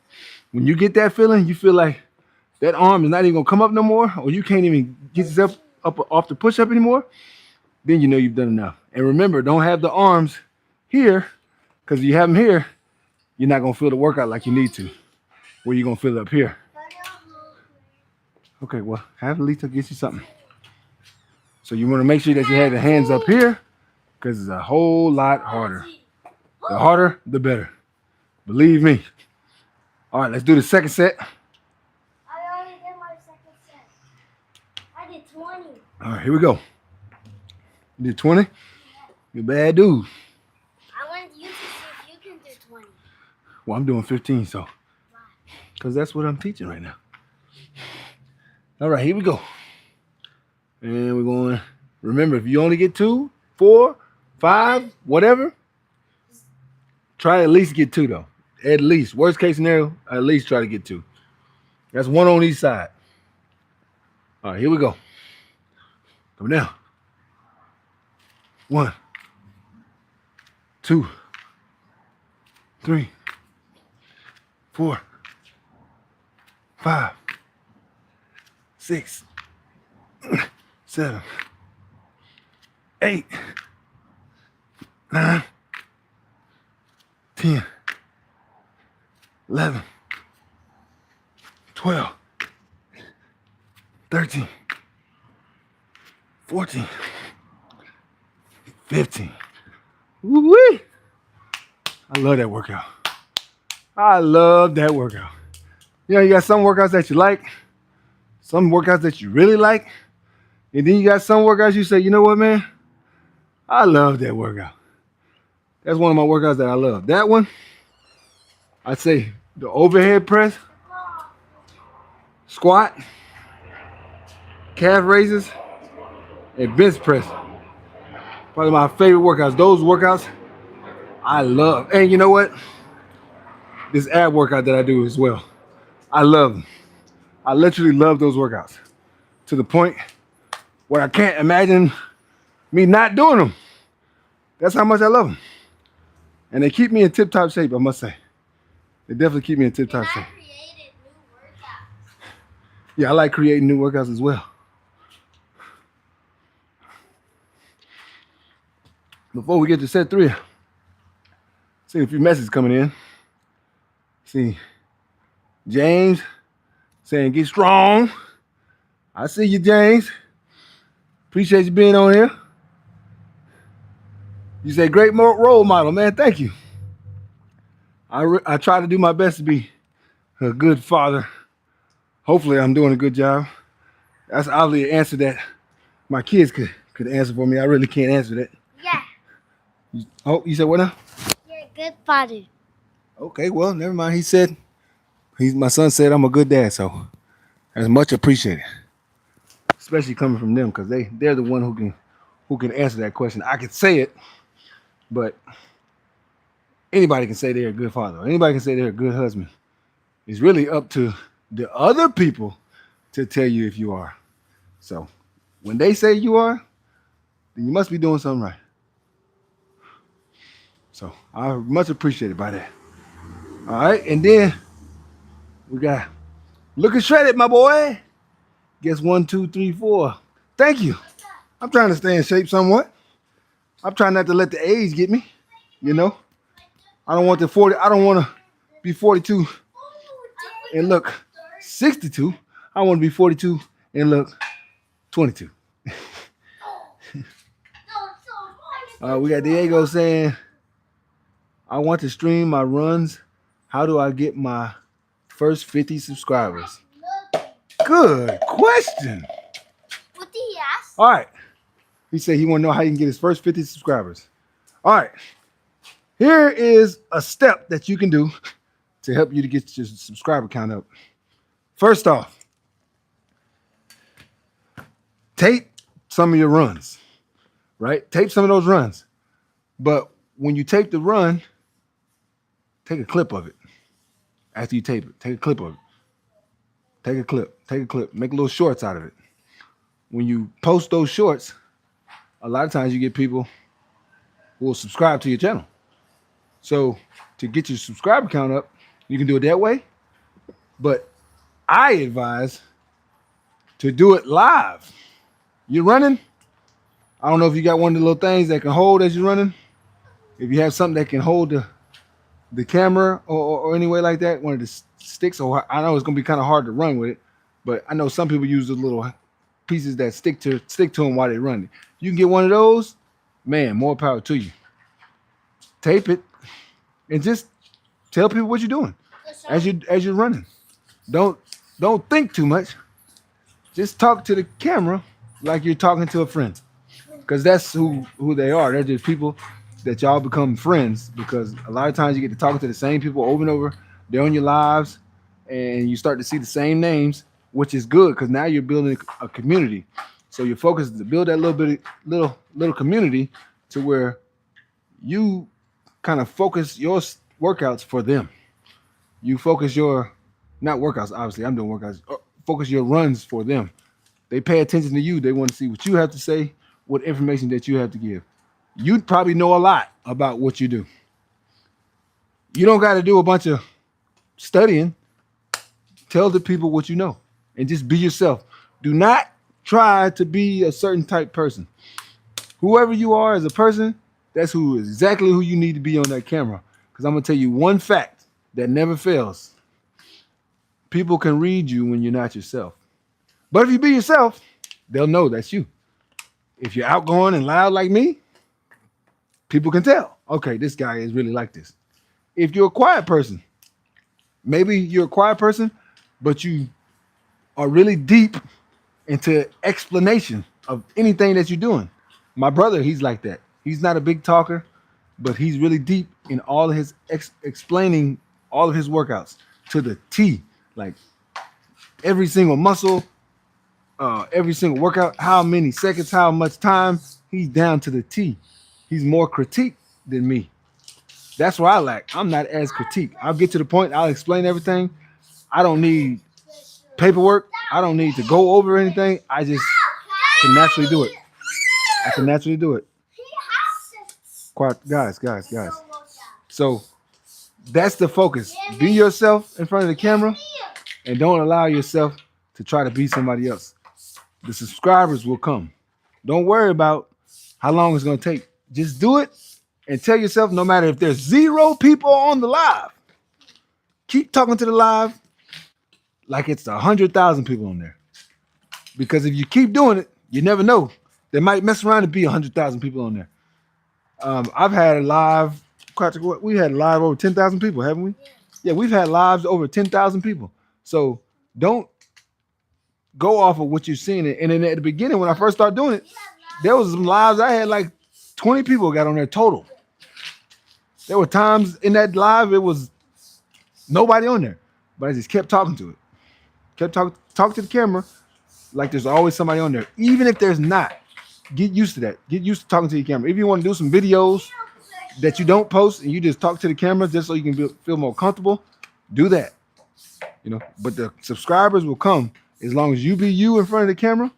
When you get that feeling, you feel like that arm is not even going to come up no more, or you can't even get yourself up off the push-up anymore, then you know you've done enough. And remember, don't have the arms here, because if you have them here, you're not going to feel the workout like you need to, where you're going to feel it up here. Okay, well, have Lita get you something. So you want to make sure that you have the hands up here, because it's a whole lot harder. The harder, the better. Believe me. All right, let's do the second set. I already did my second set. I did 20. All right, here we go. You did 20? You're a bad dude. I wanted you to see if you can do 20. Well, I'm doing 15, so. Because that's what I'm teaching right now. All right, here we go. And we're going, remember, if you only get 2, 4, 5, whatever, try to at least get 2, though. At least. Worst case scenario, at least try to get 2. That's 1 on each side. All right, here we go. Come down. 1, 2, 3, 4, 5, 6, 7, 8, 9, 10, 11, 12, 13, 14, 15. Woo-wee. I love that workout. I love that workout. You know, you got some workouts that you like, some workouts that you really like, and then you got some workouts you say, you know what, man? I love that workout. That's one of my workouts that I love. That one, I'd say the overhead press, squat, calf raises, and bench press. Probably my favorite workouts. Those workouts I love. And you know what? This ab workout that I do as well. I love them. I literally love those workouts to the point where I can't imagine me not doing them. That's how much I love them. And they keep me in tip-top shape, I must say. They definitely keep me in tip-top shape. Created new workouts. Yeah, I like creating new workouts as well. Before we get to set 3, see a few messages coming in. See, James saying, get strong. I see you, James. Appreciate you being on here. You say, great role model, man. Thank you. I try to do my best to be a good father. Hopefully, I'm doing a good job. That's obviously an answer that my kids could answer for me. I really can't answer that. Yeah, Oh, you said what now? you're a good father. Okay, well, never mind. He said, my son said I'm a good dad, so that's much appreciated. Especially coming from them, because they're the one who can answer that question. I could say it, but anybody can say they're a good father. Anybody can say they're a good husband. It's really up to the other people to tell you if you are. So when they say you are, then you must be doing something right. So I'm much appreciated by that. All right, and then we got looking shredded, my boy. Guess 1, 2, 3, 4. Thank you. I'm trying to stay in shape somewhat. I'm trying not to let the age get me. You know, I don't want to be 42 and look 62. I want to be 42 and look 22. We got Diego saying, I want to stream my runs. How do I get my first 50 subscribers? Good question. What did he ask? All right. He said he want to know how he can get his first 50 subscribers. All right. Here is a step that you can do to help you to get your subscriber count up. First off, tape some of your runs, right? Tape some of those runs. But when you tape the run, take a clip of it. After you tape it, take a clip of it. Take a clip, make little shorts out of it. When you post those shorts, a lot of times you get people who will subscribe to your channel. So to get your subscriber count up, you can do it that way. But I advise to do it live. You're running. I don't know if you got one of the little things that can hold as you're running. If you have something that can hold the camera or any way like that, one of the sticks, or I know it's gonna be kind of hard to run with it, but I know some people use the little pieces that stick to them while they run. You can get one of those, man, more power to you. Tape it and just tell people what you're doing as you're running. Don't think too much. Just talk to the camera like you're talking to a friend, because that's who they are. They're just people that y'all become friends, because a lot of times you get to talking to the same people over and over. They're on your lives, and you start to see the same names, which is good, because now you're building a community. So your focus is to build that little community to where you kind of focus your workouts for them. You focus your, not workouts, obviously I'm doing workouts, focus your runs for them. They pay attention to you. They want to see what you have to say, what information that you have to give. You probably know a lot about what you do. You don't got to do a bunch of studying. Tell the people what you know and just be yourself. Do not try to be a certain type person. Whoever you are as a person, that's who is exactly who you need to be on that camera. Because I'm going to tell you one fact that never fails. People can read you when you're not yourself. But if you be yourself, they'll know that's you. If you're outgoing and loud like me, people can tell. Okay, this guy is really like this. If you're a quiet person, maybe you're a quiet person, but you are really deep into explanation of anything that you're doing. My brother, he's like that. He's not a big talker, but he's really deep in all of his explaining all of his workouts to the T, like every single muscle, every single workout, how many seconds, how much time. He's down to the T. He's more critique than me. That's where I lack. I'm not as critique. I'll get to the point. I'll explain everything. I don't need paperwork. I don't need to go over anything. I just can naturally do it. I can naturally do it. Quiet, guys. So that's the focus. Be yourself in front of the camera and don't allow yourself to try to be somebody else. The subscribers will come. Don't worry about how long it's going to take. Just do it and tell yourself, no matter if there's 0 people on the live, keep talking to the live like it's 100,000 people on there. Because if you keep doing it, you never know. There might mess around and be 100,000 people on there. I've had a live, we had live over 10,000 people, haven't we? Yeah, we've had lives over 10,000 people. So don't go off of what you're seeing. And then at the beginning, when I first started doing it, there was some lives I had like 20 people got on there total. There were times in that live it was nobody on there, but I just kept talking to it. Kept talk to the camera like there's always somebody on there. Even if there's not, get used to that. Get used to talking to your camera. If you want to do some videos that you don't post and you just talk to the camera just so you can feel more comfortable, do that. You know, but the subscribers will come as long as you be you in front of the camera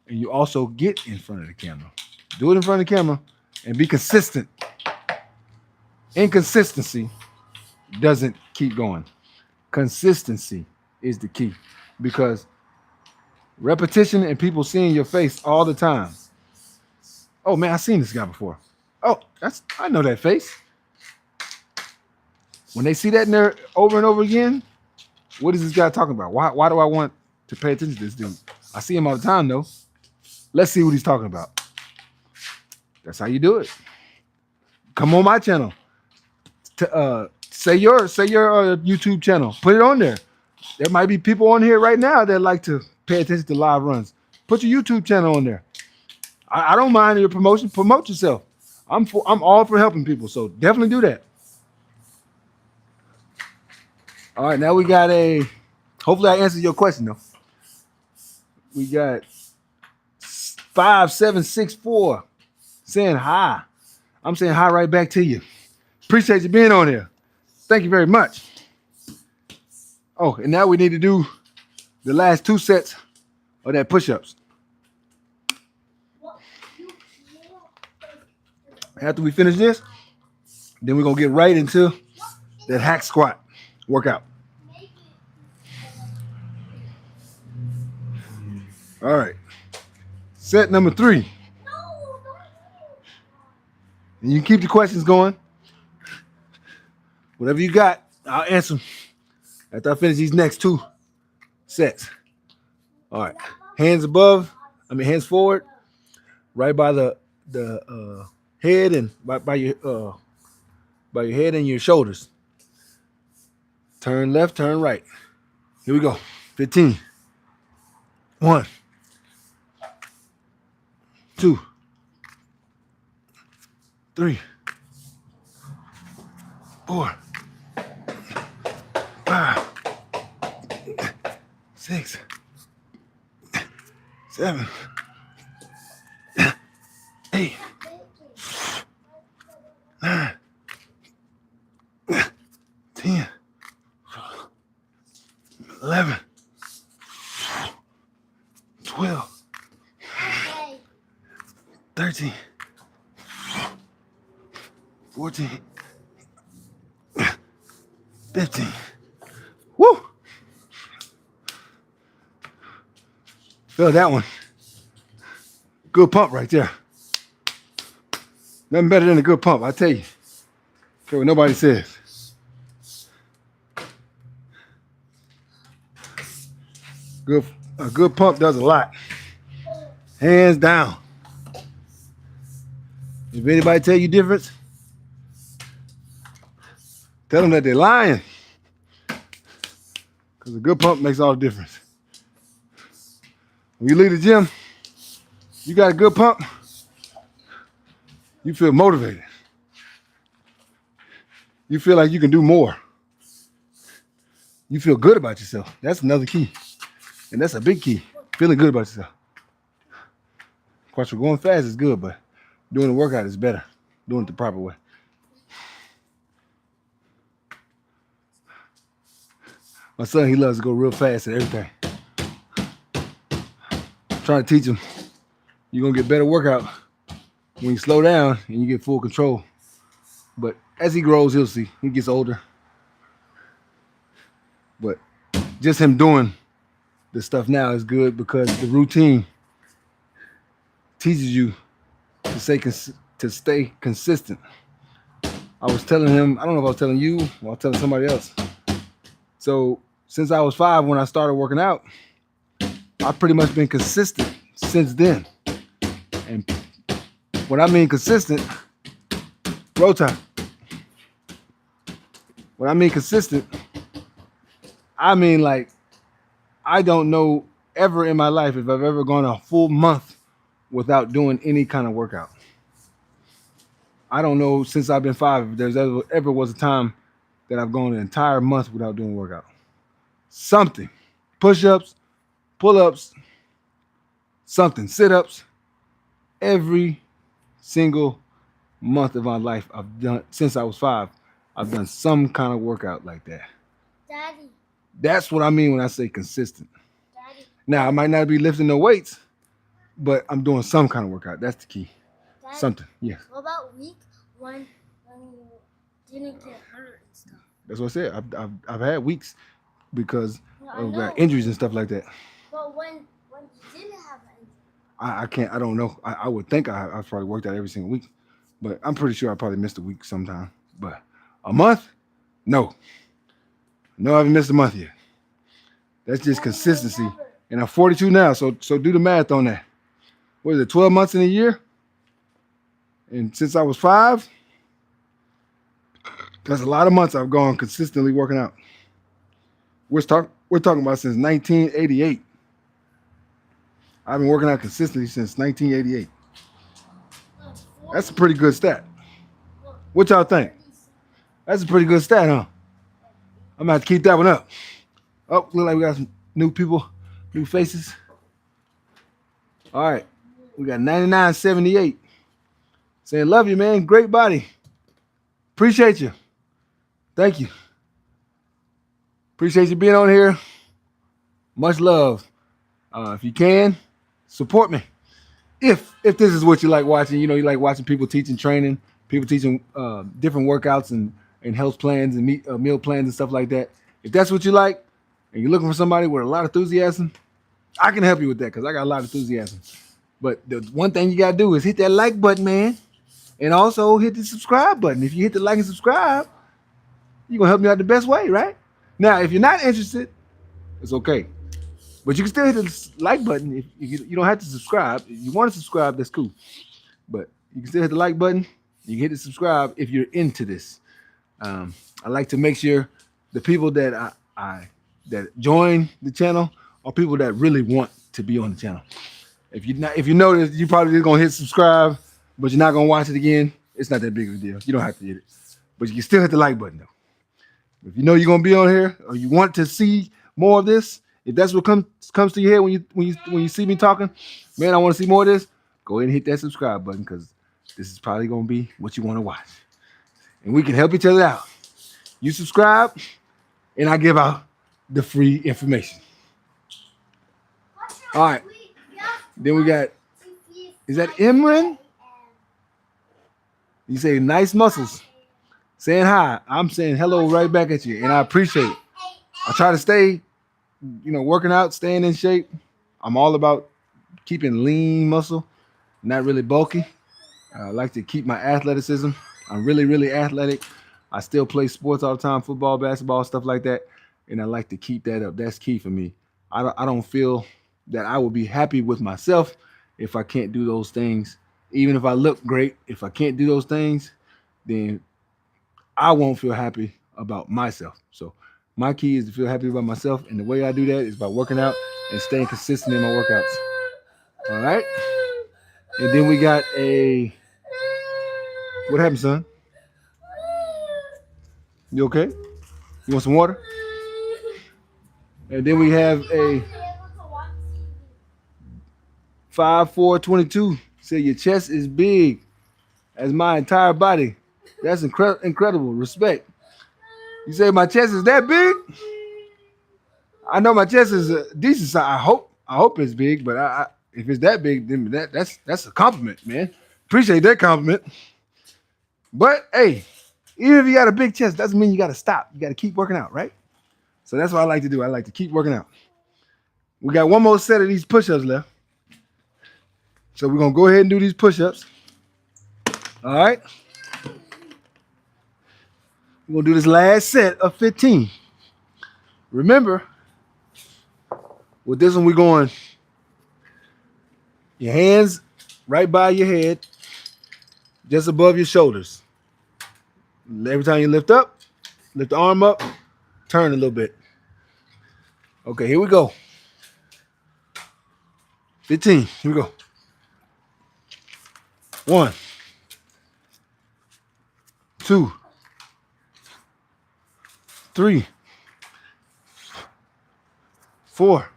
and you also get in front of the camera. Do it in front of the camera and be consistent. Inconsistency doesn't keep going. Consistency is the key because repetition and people seeing your face all the time. Oh man, I've seen this guy before. Oh, I know that face. When they see that in there over and over again, what is this guy talking about? Why do I want to pay attention to this dude? I see him all the time though. Let's see what he's talking about. That's how you do it. Come on my channel. Say your YouTube channel. Put it on there. There might be people on here right now that like to pay attention to live runs. Put your YouTube channel on there. I don't mind your promotion. Promote yourself. I'm all for helping people, so definitely do that. All right, now we got hopefully I answered your question though. We got 5764 saying hi. I'm saying hi right back to you. Appreciate you being on here. Thank you very much. Oh, and now we need to do the last 2 sets of that push-ups. After we finish this, then we're going to get right into that hack squat workout. All right. Set number 3. And you can keep the questions going. Whatever you got, I'll answer them after I finish these next 2 sets. All right. Hands forward, right by the head and by your head and your shoulders. Turn left, turn right. Here we go. 15. 1, 2, 3, 4, 5, 6, 7, 8, 9, 10, 11, 12, 15. Woo! Feel that one. Good pump right there. Nothing better than a good pump, I tell you. Care what nobody says. A good pump does a lot. Hands down. If anybody tell you different, tell them that they're lying. Because a good pump makes all the difference. When you leave the gym, you got a good pump, you feel motivated. You feel like you can do more. You feel good about yourself. That's another key. And that's a big key. Feeling good about yourself. Of course, going fast is good, but doing the workout is better. Doing it the proper way. My son, he loves to go real fast at everything. I'm trying to teach him, you're going to get better workout when you slow down and you get full control. But as he grows, he'll see. He gets older. But just him doing the stuff now is good because the routine teaches you to stay consistent. I was telling him, I don't know if I was telling you or I was telling somebody else. So since I was 5 when I started working out, I've pretty much been consistent since then. And when I mean consistent, roll time. When I mean consistent, I mean like I don't know ever in my life if I've ever gone a full month without doing any kind of workout. I don't know since I've been 5 if there's ever was a time that I've gone an entire month without doing workout. Something. Push-ups, pull-ups, something. Sit-ups. Every single month of my life I've done, since I was 5, I've done some kind of workout like that. Daddy. That's what I mean when I say consistent. Daddy. Now, I might not be lifting no weights, but I'm doing some kind of workout. That's the key. Daddy. Something, yeah. What about week when you didn't get hurt and stuff? That's what I said. I've had weeks because I of know. injuries and stuff like that. But when you didn't have an injury. I can't. I don't know. I would think I probably worked out every single week, but I'm pretty sure I probably missed a week sometime. But a month? No. No, I haven't missed a month yet. That's just consistency. And I'm 42 now, so do the math on that. What is it, 12 months in a year? And since I was 5, that's a lot of months I've gone consistently working out. We're talking about since 1988. I've been working out consistently since 1988. That's a pretty good stat. What y'all think? That's a pretty good stat, huh? I'm gonna have to keep that one up. Oh, look like we got some new people, new faces. All right, we got 9978 saying, "Love you, man. Great body. Appreciate you. Thank you. Appreciate you being on here. Much love. If you can, support me. If this is what you like watching, you know, you like watching people teaching training, people teaching different workouts and health plans and meal plans and stuff like that. If that's what you like, and you're looking for somebody with a lot of enthusiasm, I can help you with that because I got a lot of enthusiasm. But the one thing you got to do is hit that like button, man. And also hit the subscribe button. If you hit the like and subscribe, you're going to help me out the best way, right? Now, if you're not interested, it's okay. But you can still hit the like button. If you don't have to subscribe. If you want to subscribe, that's cool. But you can still hit the like button. You can hit the subscribe if you're into this. I like to make sure the people that that join the channel are people that really want to be on the channel. If you notice, you probably just gonna hit subscribe, but you're not gonna watch it again. It's not that big of a deal. You don't have to hit it, but you can still hit the like button though. If you know you're gonna be on here or you want to see more of this, if that's what comes to your head when you see me talking, man, I want to see more of this. Go ahead and hit that subscribe button because this is probably gonna be what you want to watch, and we can help each other out. You subscribe, and I give out the free information. All right. Then we got, is that Imran? You say nice muscles. saying hi. I'm saying hello right back at you, and I appreciate it. I try to stay, working out, staying in shape. I'm all about keeping lean muscle, not really bulky. I like to keep my athleticism. I'm really, really athletic. I still play sports all the time, football, basketball, stuff like that, and I like to keep that up. That's key for me. I don't feel that I will be happy with myself if I can't do those things. Even if I look great, if I can't do those things, then I won't feel happy about myself. So my key is to feel happy about myself, and the way I do that is by working out and staying consistent in my workouts. All right, and then we got a. What happened, son? You okay? You want some water? And then we have a 5'4" 22. Say your chest is big as my entire body. That's incredible. Respect. You say my chest is that big? I know my chest is a decent size. I hope it's big, but if it's that big, then that's a compliment, man. Appreciate that compliment. But hey, even if you got a big chest, doesn't mean you got to stop. You got to keep working out, right? So that's what I like to do. I like to keep working out. We got one more set of these push-ups left. So we're going to go ahead and do these push-ups. All right. We're going to do this last set of 15. Remember, with this one, we're going your hands right by your head, just above your shoulders. Every time you lift up, lift the arm up, turn a little bit. Okay, here we go. 15. Here we go. 1, 2, 3, 4,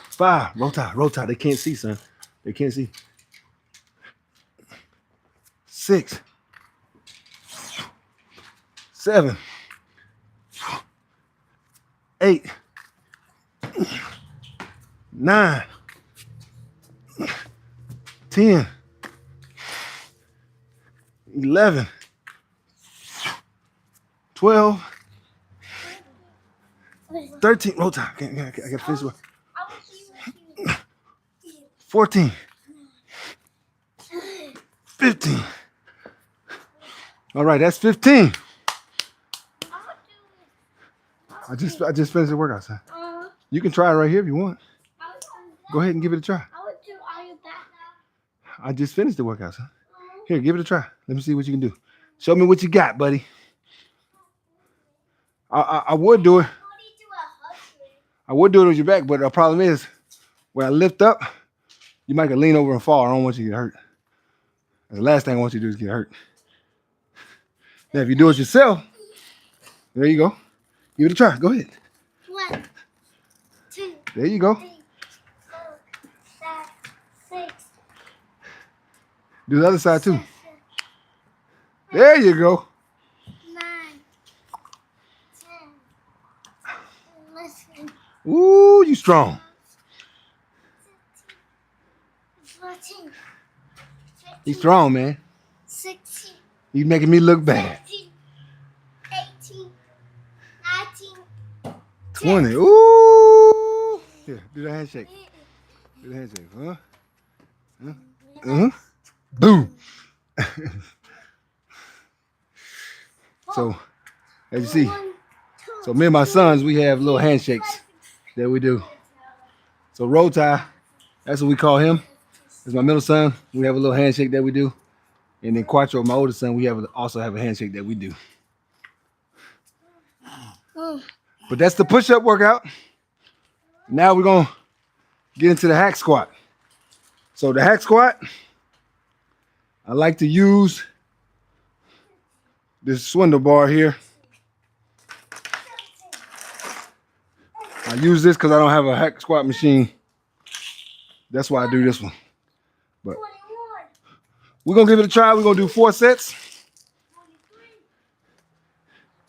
5. Roll tide. They can't see, son. They can't see. 6, 7, 8, 9, 10, 11, 12, 13. Roll tide. I gotta finish one. 14, 15. All right, that's 15. I just finished the workout, son. You can try it right here if you want. Go ahead and give it a try. I just finished the workout, son. Here, give it a try. Let me see what you can do. Show me what you got, buddy. I would do it. I would do it with your back, but the problem is when I lift up, you might lean over and fall. I don't want you to get hurt. That's the last thing I want you to do is get hurt. Now, if you do it yourself, there you go. Give it a try. Go ahead. 1, 2. There you go. 3, 4, 5, 6. Do the other side too. There you go. 9, 10, 11. Ooh, you strong. 14. He's strong, man. 16. He's making me look bad. 17, 18, 19, 20. Ooh. Here, do the handshake. Do the handshake. Huh? Uh-huh. Boom. So, as you see, so me and my sons, we have little handshakes that we do. So Roll Tide, that's what we call him. That's my middle son. We have a little handshake that we do. And then Quattro, my oldest son, we also have a handshake that we do. But that's the push-up workout. Now we're going to get into the hack squat. So the hack squat, I like to use this swindle bar here. I use this because I don't have a hack squat machine. That's why I do this one. But we're going to give it a try. We're going to do 4 sets.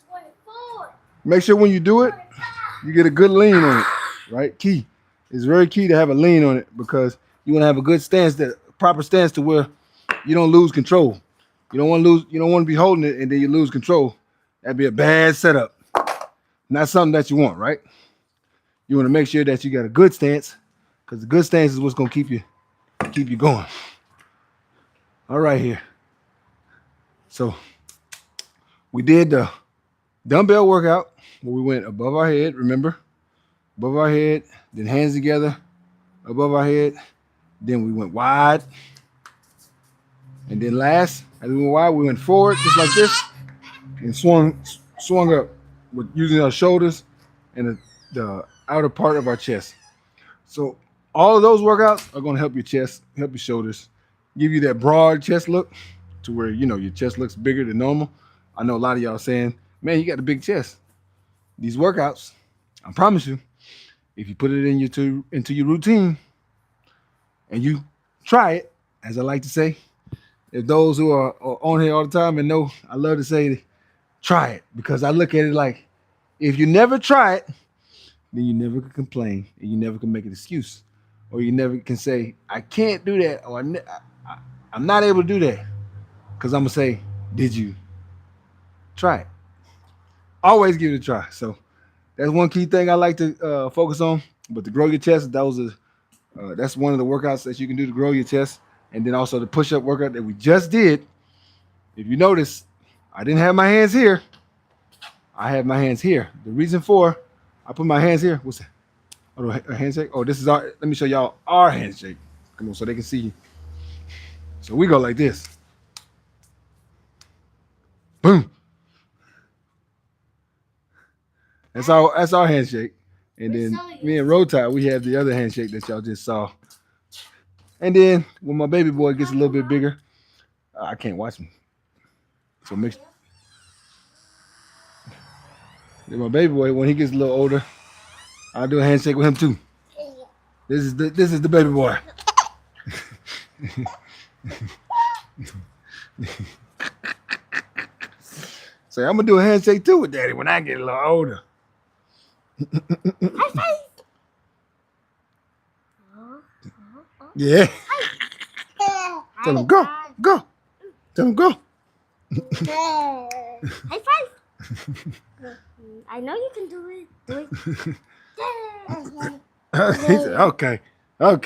24. Make sure when you do it, you get a good lean on it, right? Key. It's very key to have a lean on it because you want to have a good stance, that proper stance to where you don't lose control. You don't want to lose. You don't want to be holding it and then you lose control. That'd be a bad setup. Not something that you want, right? You want to make sure that you got a good stance, because the good stance is what's gonna keep you going. All right, here. So we did the dumbbell workout where we went above our head. Remember, above our head, then hands together, above our head. Then we went wide, and then last, as we went wide, we went forward just like this, and swung up with using our shoulders and the outer part of our chest. So all of those workouts are going to help your chest, help your shoulders, give you that broad chest look to where your chest looks bigger than normal. I know a lot of y'all saying, "Man, you got a big chest." These workouts, I promise you, if you put it into your routine and you try it, as I like to say, if those who are on here all the time and know, I love to say, try it, because I look at it like, if you never try it, then you never can complain and you never can make an excuse, or you never can say, "I can't do that," or I'm not able to do that, because I'm gonna say, "Did you try it?" Always give it a try. So that's one key thing I like to focus on. But to grow your chest, that's one of the workouts that you can do to grow your chest. And then also the push-up workout that we just did. If you notice, I didn't have my hands here. I have my hands here. The reason for I put my hands here. What's that? Oh, a handshake. Oh, this is our. Let me show y'all our handshake. Come on, so they can see you. So we go like this. Boom. That's our handshake. And then me and Rota, we have the other handshake that y'all just saw. And then when my baby boy gets a little bit bigger, I can't watch him. So then my baby boy, when he gets a little older, I'll do a handshake with him too. This is the baby boy. Say, I'm gonna do a handshake too with Daddy when I get a little older. Yeah. Tell him go. Tell him go. High five. I know you can do it. Do it. He said, okay. All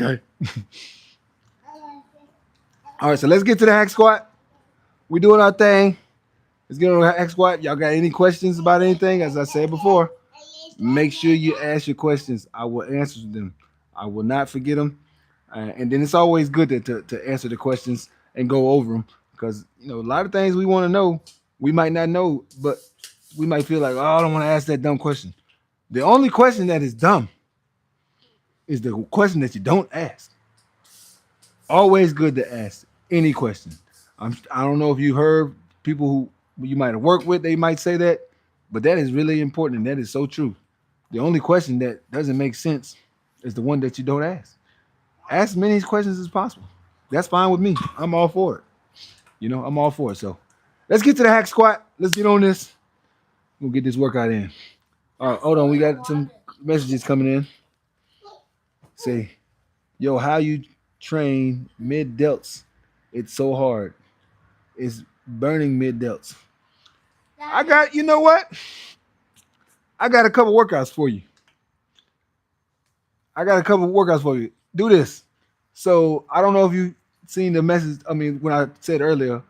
right, so let's get to the hack squat. We doing our thing. Let's get on the hack squat. Y'all got any questions about anything? As I said before, make sure you ask your questions. I will answer them. I will not forget them. And then it's always good to answer the questions and go over them, because a lot of things we want to know, we might not know, but we might feel like, oh, I don't want to ask that dumb question. The only question that is dumb is the question that you don't ask. Always good to ask any question. I don't know if you heard people who you might have worked with, they might say that, but that is really important, and that is so true. The only question that doesn't make sense is the one that you don't ask. Ask as many questions as possible. That's fine with me. I'm all for it. I'm all for it. So let's get to the hack squat. Let's get on this. We'll get this workout in. All right, hold on. We got some messages coming in. Say, yo, how you train mid delts? It's so hard. It's burning mid delts. You know what? I got a couple workouts for you. Do this. So I don't know if you seen the message. I mean, when I said earlier,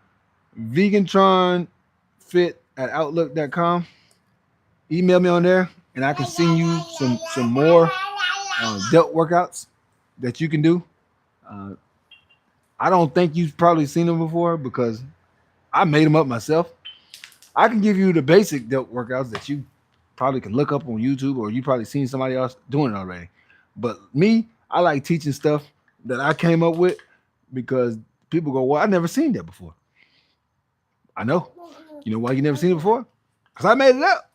vegantronfit@outlook.com. Email me on there, and I can send you some more delt workouts that you can do. I don't think you've probably seen them before, because I made them up myself. I can give you the basic delt workouts that you probably can look up on YouTube, or you probably seen somebody else doing it already. But me, I like teaching stuff that I came up with, because people go, "Well, I never seen that before." I know. You know why you never seen it before? Because I made it up.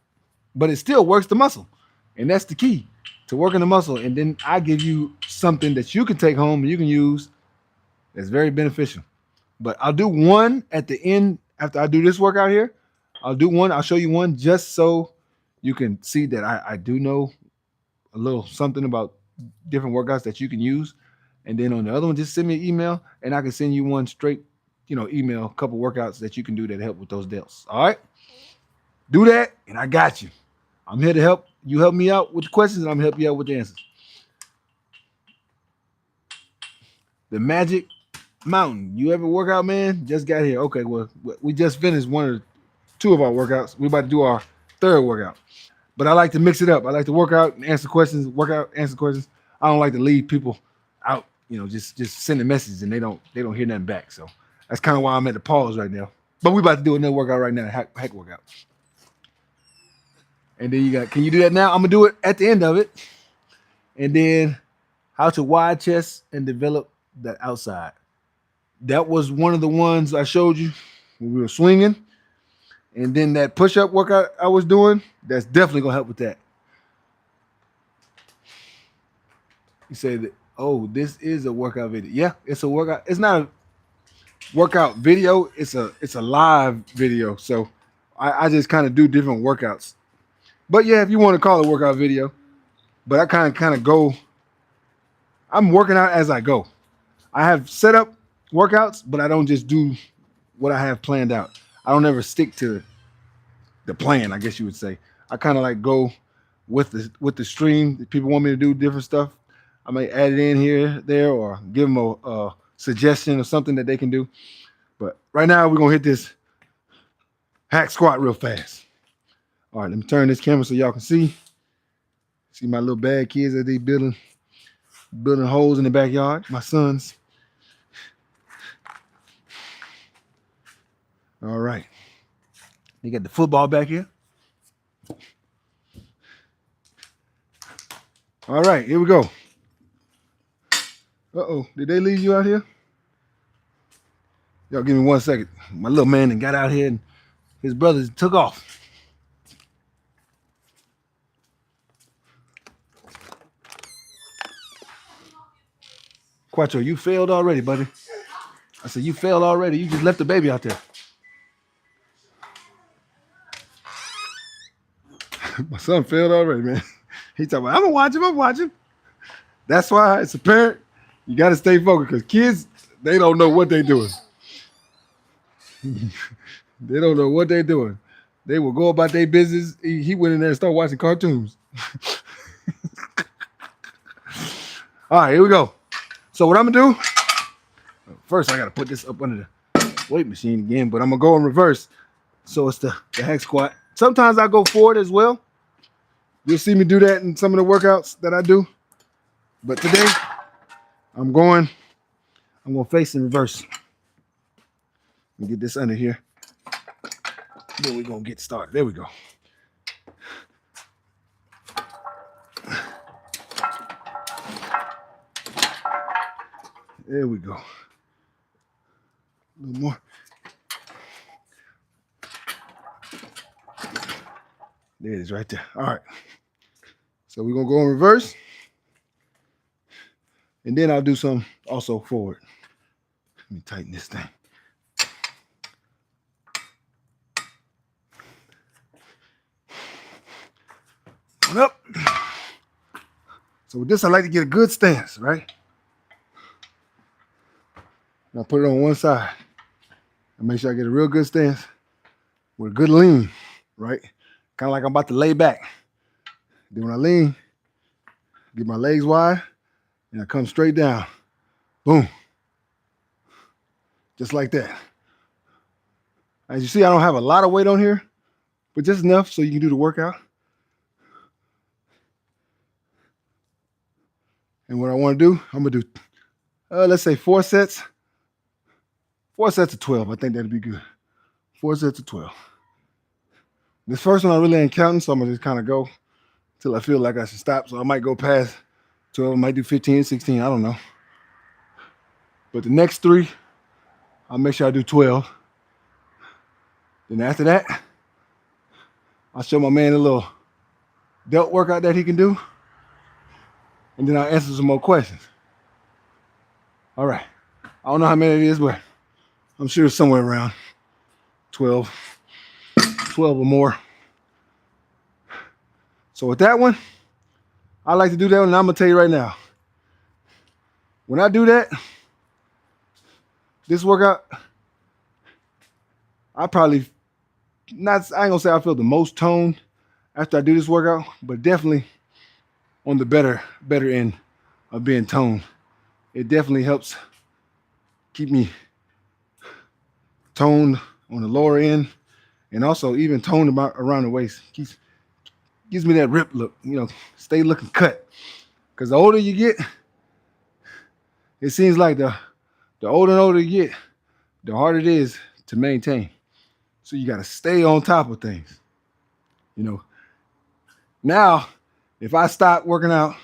But it still works the muscle. And that's the key to working the muscle. And then I give you something that you can take home and you can use that's very beneficial. But I'll do one at the end after I do this workout here. I'll show you one just so you can see that I do know a little something about different workouts that you can use. And then on the other one, just send me an email and I can send you one straight, email a couple workouts that you can do that help with those delts. All right, do that, and I got you. I'm here to help you. Help me out with the questions, and I'm gonna help you out with the answers. The Magic Mountain. You ever work out, man? Just got here. Okay, well, we just finished one or two of our workouts. We're about to do our third workout. But I like to mix it up. I like to work out and answer questions, work out, answer questions. I don't like to leave people out, just sending messages and they don't hear nothing back. So that's kind of why I'm at the pause right now. But we're about to do another workout right now, hack workout. And then can you do that now? I'm gonna do it at the end of it. And then how to wide chest and develop the outside. That was one of the ones I showed you when we were swinging. And then that push-up workout I was doing, that's definitely gonna help with that. You said, oh, this is a workout video. Yeah, it's a workout. It's not a workout video, it's a live video. So I just kind of do different workouts. But yeah, if you want to call it a workout video, but I kind of go, I'm working out as I go. I have set up workouts, but I don't just do what I have planned out. I don't ever stick to the plan, I guess you would say. I kind of like go with the stream. If people want me to do different stuff, I may add it in here, there, or give them a suggestion or something that they can do. But right now, we're going to hit this hack squat real fast. All right, let me turn this camera so y'all can see. See my little bad kids that they building holes in the backyard. My sons. All right. They got the football back here. All right, here we go. Uh-oh, did they leave you out here? Y'all give me 1 second. My little man and got out here and his brothers took off. Quattro, you failed already, buddy. I said, you failed already. You just left the baby out there. My son failed already, man. He talking about, I'm watching. That's why, as a parent, you got to stay focused because kids, they don't know what they're doing. They don't know what they're doing. They will go about their business. He went in there and started watching cartoons. All right, here we go. So what I'm going to do, first I got to put this up under the weight machine again, but I'm going to go in reverse. So it's the hack squat. Sometimes I go forward as well. You'll see me do that in some of the workouts that I do. But today, I'm going to face in reverse. Let me get this under here. Then we're going to get started. There we go. There we go. A little more. There it is right there. All right. So we're going to go in reverse. And then I'll do some also forward. Let me tighten this thing. On up. So with this, I like to get a good stance, right? Now put it on one side. And make sure I get a real good stance with a good lean, right? Kind of like I'm about to lay back. Then when I lean, get my legs wide, and I come straight down. Boom. Just like that. As you see, I don't have a lot of weight on here, but just enough so you can do the workout. And what I want to do, I'm going to do, let's say 4 sets. 4 sets of 12. I think that'd be good. 4 sets of 12. This first one I really ain't counting, so I'm going to just kind of go till I feel like I should stop. So I might go past 12, I might do 15, 16, I don't know. But the next 3, I'll make sure I do 12. Then after that, I'll show my man a little delt workout that he can do. And then I'll answer some more questions. All right. I don't know how many it is, but I'm sure it's somewhere around 12 or more. So with that one, I like to do that one, and I'm going to tell you right now. When I do that, this workout, I probably not. I ain't gonna say I feel the most toned after I do this workout, but definitely on the better end of being toned. It definitely helps keep me toned on the lower end, and also even toned about around the waist. Gives me that rip look. Stay looking cut. Because the older you get, it seems like the older and older you get, the harder it is to maintain. So you got to stay on top of things. You know, now if I stop working out,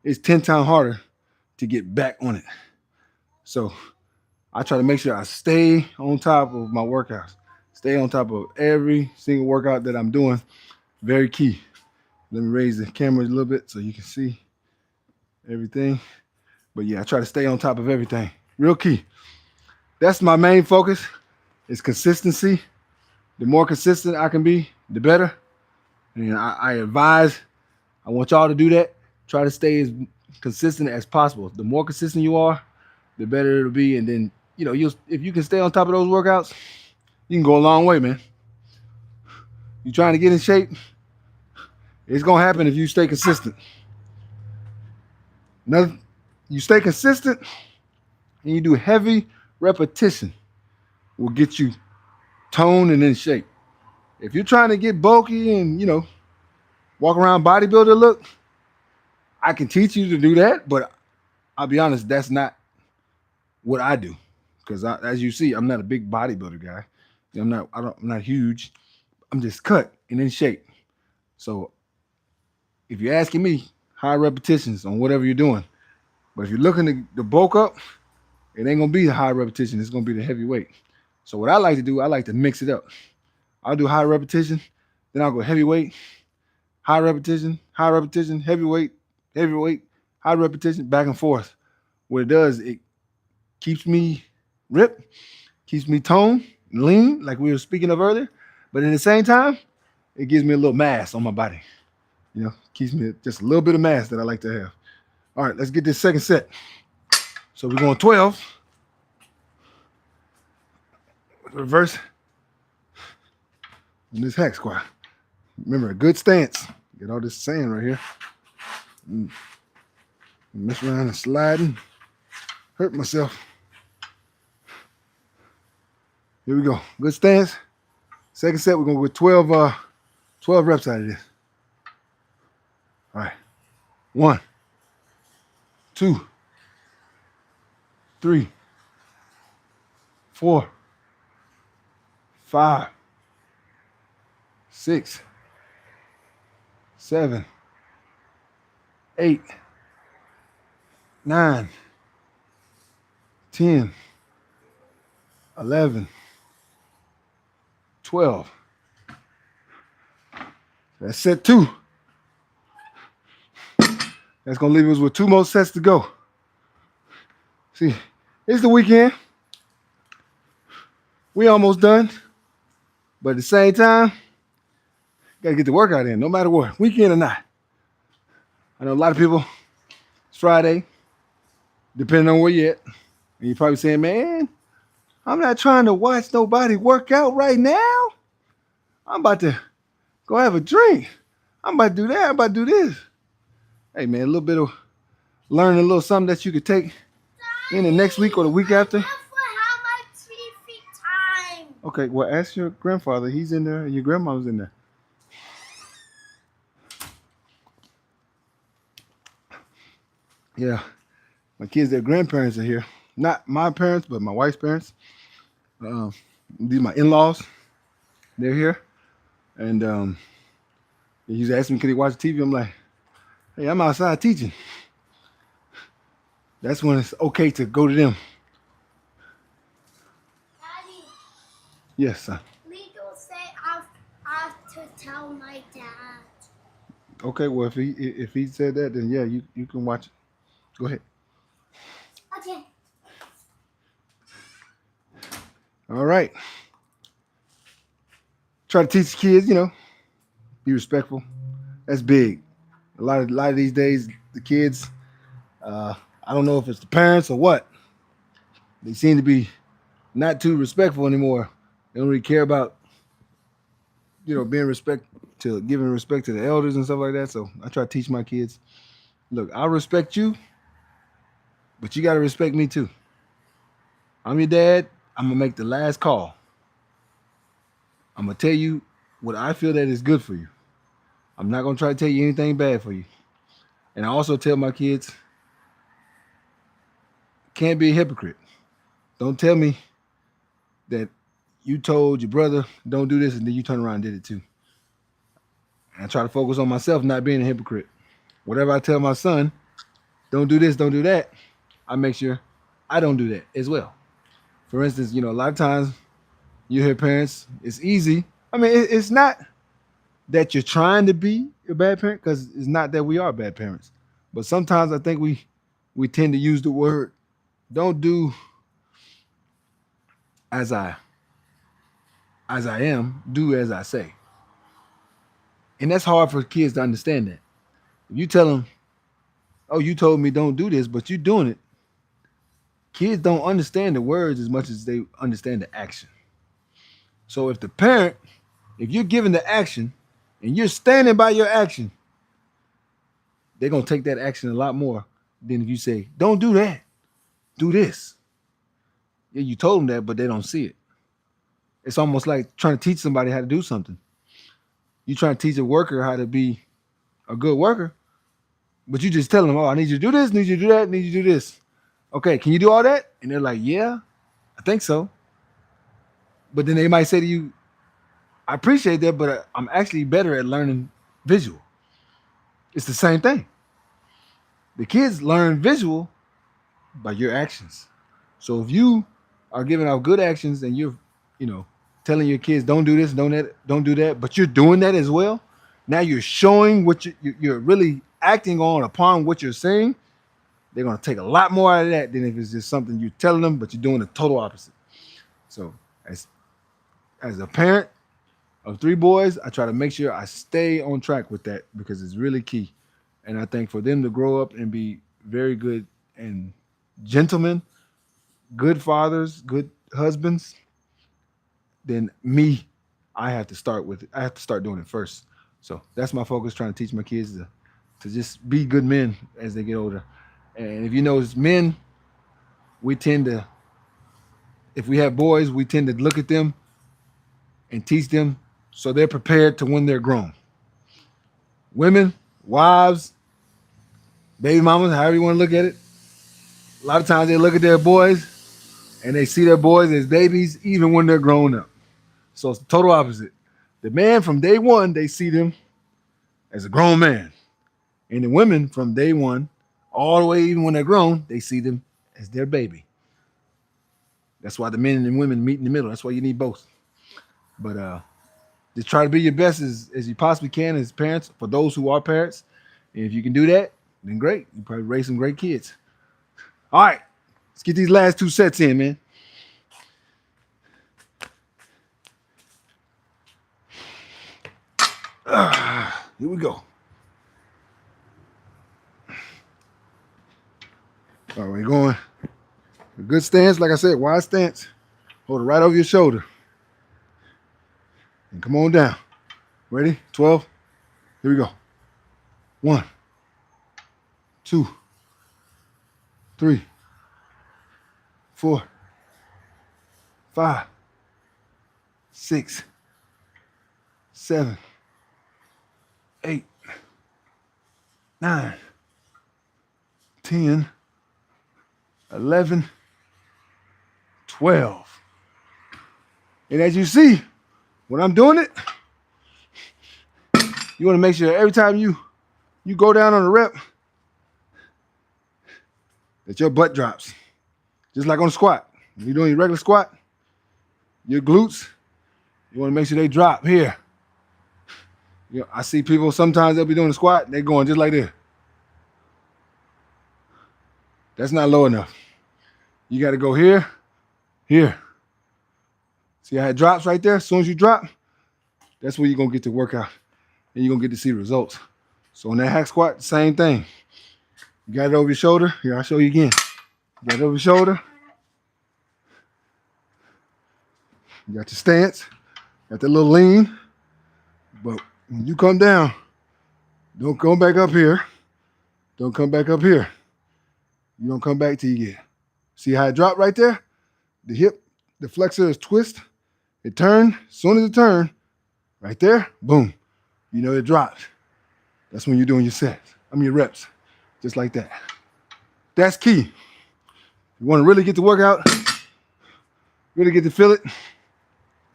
it's 10 times harder to get back on it. So I try to make sure I stay on top of my workouts, stay on top of every single workout that I'm doing. Very key. Let me raise the camera a little bit so you can see everything. But yeah, I try to stay on top of everything. Real key. That's my main focus is consistency. The more consistent I can be, the better. And I advise, I want y'all to do that. Try to stay as consistent as possible. The more consistent you are, the better it'll be. And then, if you can stay on top of those workouts, you can go a long way, man. You trying to get in shape, it's going to happen if you stay consistent. You stay consistent and you do heavy repetition will get you toned and in shape. If you're trying to get bulky and, walk around bodybuilder look, I can teach you to do that, but I'll be honest, that's not what I do. Because as you see, I'm not a big bodybuilder guy. I'm not huge. I'm just cut and in shape. So if you're asking me, high repetitions on whatever you're doing. But if you're looking to bulk up, it ain't gonna be the high repetition. It's gonna be the heavy weight. So what I like to do, I like to mix it up. I'll do high repetition, then I'll go heavyweight, high repetition, heavyweight, high repetition, back and forth. What it does, it keeps me ripped, keeps me toned, lean, like we were speaking of earlier. But at the same time, it gives me a little mass on my body. Keeps me just a little bit of mass that I like to have. All right, let's get this second set. So we're going 12. Reverse in this hack squat. Remember, a good stance. Get all this sand right here. Mess around and sliding. Hurt myself. Here we go. Good stance. Second set, we're going to go 12 reps out of this. All right. 1, 2, 3, 4, 5, 6, 7, 8, 9, 10, 11, 12. That's set 2. That's going to leave us with 2 more sets to go. See, it's the weekend. We almost done. But at the same time, got to get the workout in, no matter what, weekend or not. I know a lot of people, it's Friday, depending on where you're at. And you're probably saying, man, I'm not trying to watch nobody work out right now. I'm about to go have a drink. I'm about to do that. I'm about to do this. Hey, man, a little bit of learning a little something that you could take in the next week or the week after. Okay, well, ask your grandfather. He's in there and your grandma's in there. Yeah, my kids, their grandparents are here. Not my parents, but my wife's parents. These are my in-laws. They're here. And they used to ask me, could they watch TV? I'm like, hey, I'm outside teaching. That's when it's okay to go to them. Daddy. Yes, son. Legal say I have to tell my dad. Okay, well, if he said that, then yeah, you can watch it. Go ahead. Okay. All right. Try to teach the kids, be respectful. That's big. A lot of these days, the kids, I don't know if it's the parents or what. They seem to be not too respectful anymore They don't really care about, being giving respect to the elders and stuff like that. So I try to teach my kids, look, I respect you, but you got to respect me too. I'm your dad. I'm gonna make the last call. I'm gonna tell you what I feel that is good for you. I'm not gonna try to tell you anything bad for you. And I also tell my kids, can't be a hypocrite. Don't tell me that you told your brother don't do this and then you turn around and did it too. And I try to focus on myself not being a hypocrite. Whatever I tell my son, don't do this, don't do that, I make sure I don't do that as well. For instance, a lot of times you hear parents, it's easy. I mean, it's not that you're trying to be a bad parent, because it's not that we are bad parents. But sometimes I think we tend to use the word, don't do as I am, do as I say. And that's hard for kids to understand that. If you tell them, oh, you told me don't do this, but you're doing it, kids don't understand the words as much as they understand the action. So if you're giving the action and you're standing by your action, they're going to take that action a lot more than if you say, don't do that, do this. Yeah, you told them that, but they don't see it. It's almost like trying to teach somebody how to do something. You trying to teach a worker how to be a good worker, but you just tell them, oh, I need you to do this, need you to do that, need you to do this. Okay, can you do all that? And they're like, yeah, I think so. But then they might say to you, I appreciate that, but I'm actually better at learning visual. It's the same thing. The kids learn visual by your actions. So if you are giving out good actions and you're, telling your kids don't do this, don't do that, but you're doing that as well, now you're showing what you're really acting on upon what you're saying. They're going to take a lot more out of that than if it's just something you're telling them, but you're doing the total opposite. So as a parent of 3 boys, I try to make sure I stay on track with that because it's really key. And I think for them to grow up and be very good and gentlemen, good fathers, good husbands, then I have to start doing it first. So that's my focus, trying to teach my kids to just be good men as they get older. And if you know, as men, if we have boys, we tend to look at them and teach them so they're prepared to when they're grown. Women, wives, baby mamas, however you want to look at it, a lot of times they look at their boys and they see their boys as babies even when they're grown up. So it's the total opposite. The man from day one, they see them as a grown man. And the women from day one, all the way even when they're grown, they see them as their baby. That's why the men and women meet in the middle. That's why you need both. But just try to be your best as you possibly can as parents, for those who are parents. And if you can do that, then great. You probably raise some great kids. All right, let's get these last 2 sets in, man. Here we go. All right, going. A good stance, like I said, wide stance. Hold it right over your shoulder. And come on down. Ready? 12. Here we go. 1, 2, 3, 4, 5, 6, 7, 8, 9, 10, 11, 12. And as you see, when I'm doing it, you want to make sure every time you go down on a rep that your butt drops. Just like on a squat. When you're doing your regular squat, your glutes, you want to make sure they drop here. I see people, sometimes they'll be doing a squat, and they're going just like this. That's not low enough. You got to go here, here. See how it drops right there? As soon as you drop, that's where you're going to get to work out. And you're going to get to see the results. So on that hack squat, same thing. You got it over your shoulder. Here, I'll show you again. You got it over your shoulder. You got your stance, got that little lean. But when you come down, don't come back up here. Don't come back up here. You don't come back till you get. See how it dropped right there? The hip, the flexor is twist. It turned. As soon as it turned, right there, boom. You know it dropped. That's when you're doing your sets. Your reps. Just like that. That's key. You want to really get the workout, really get to feel it,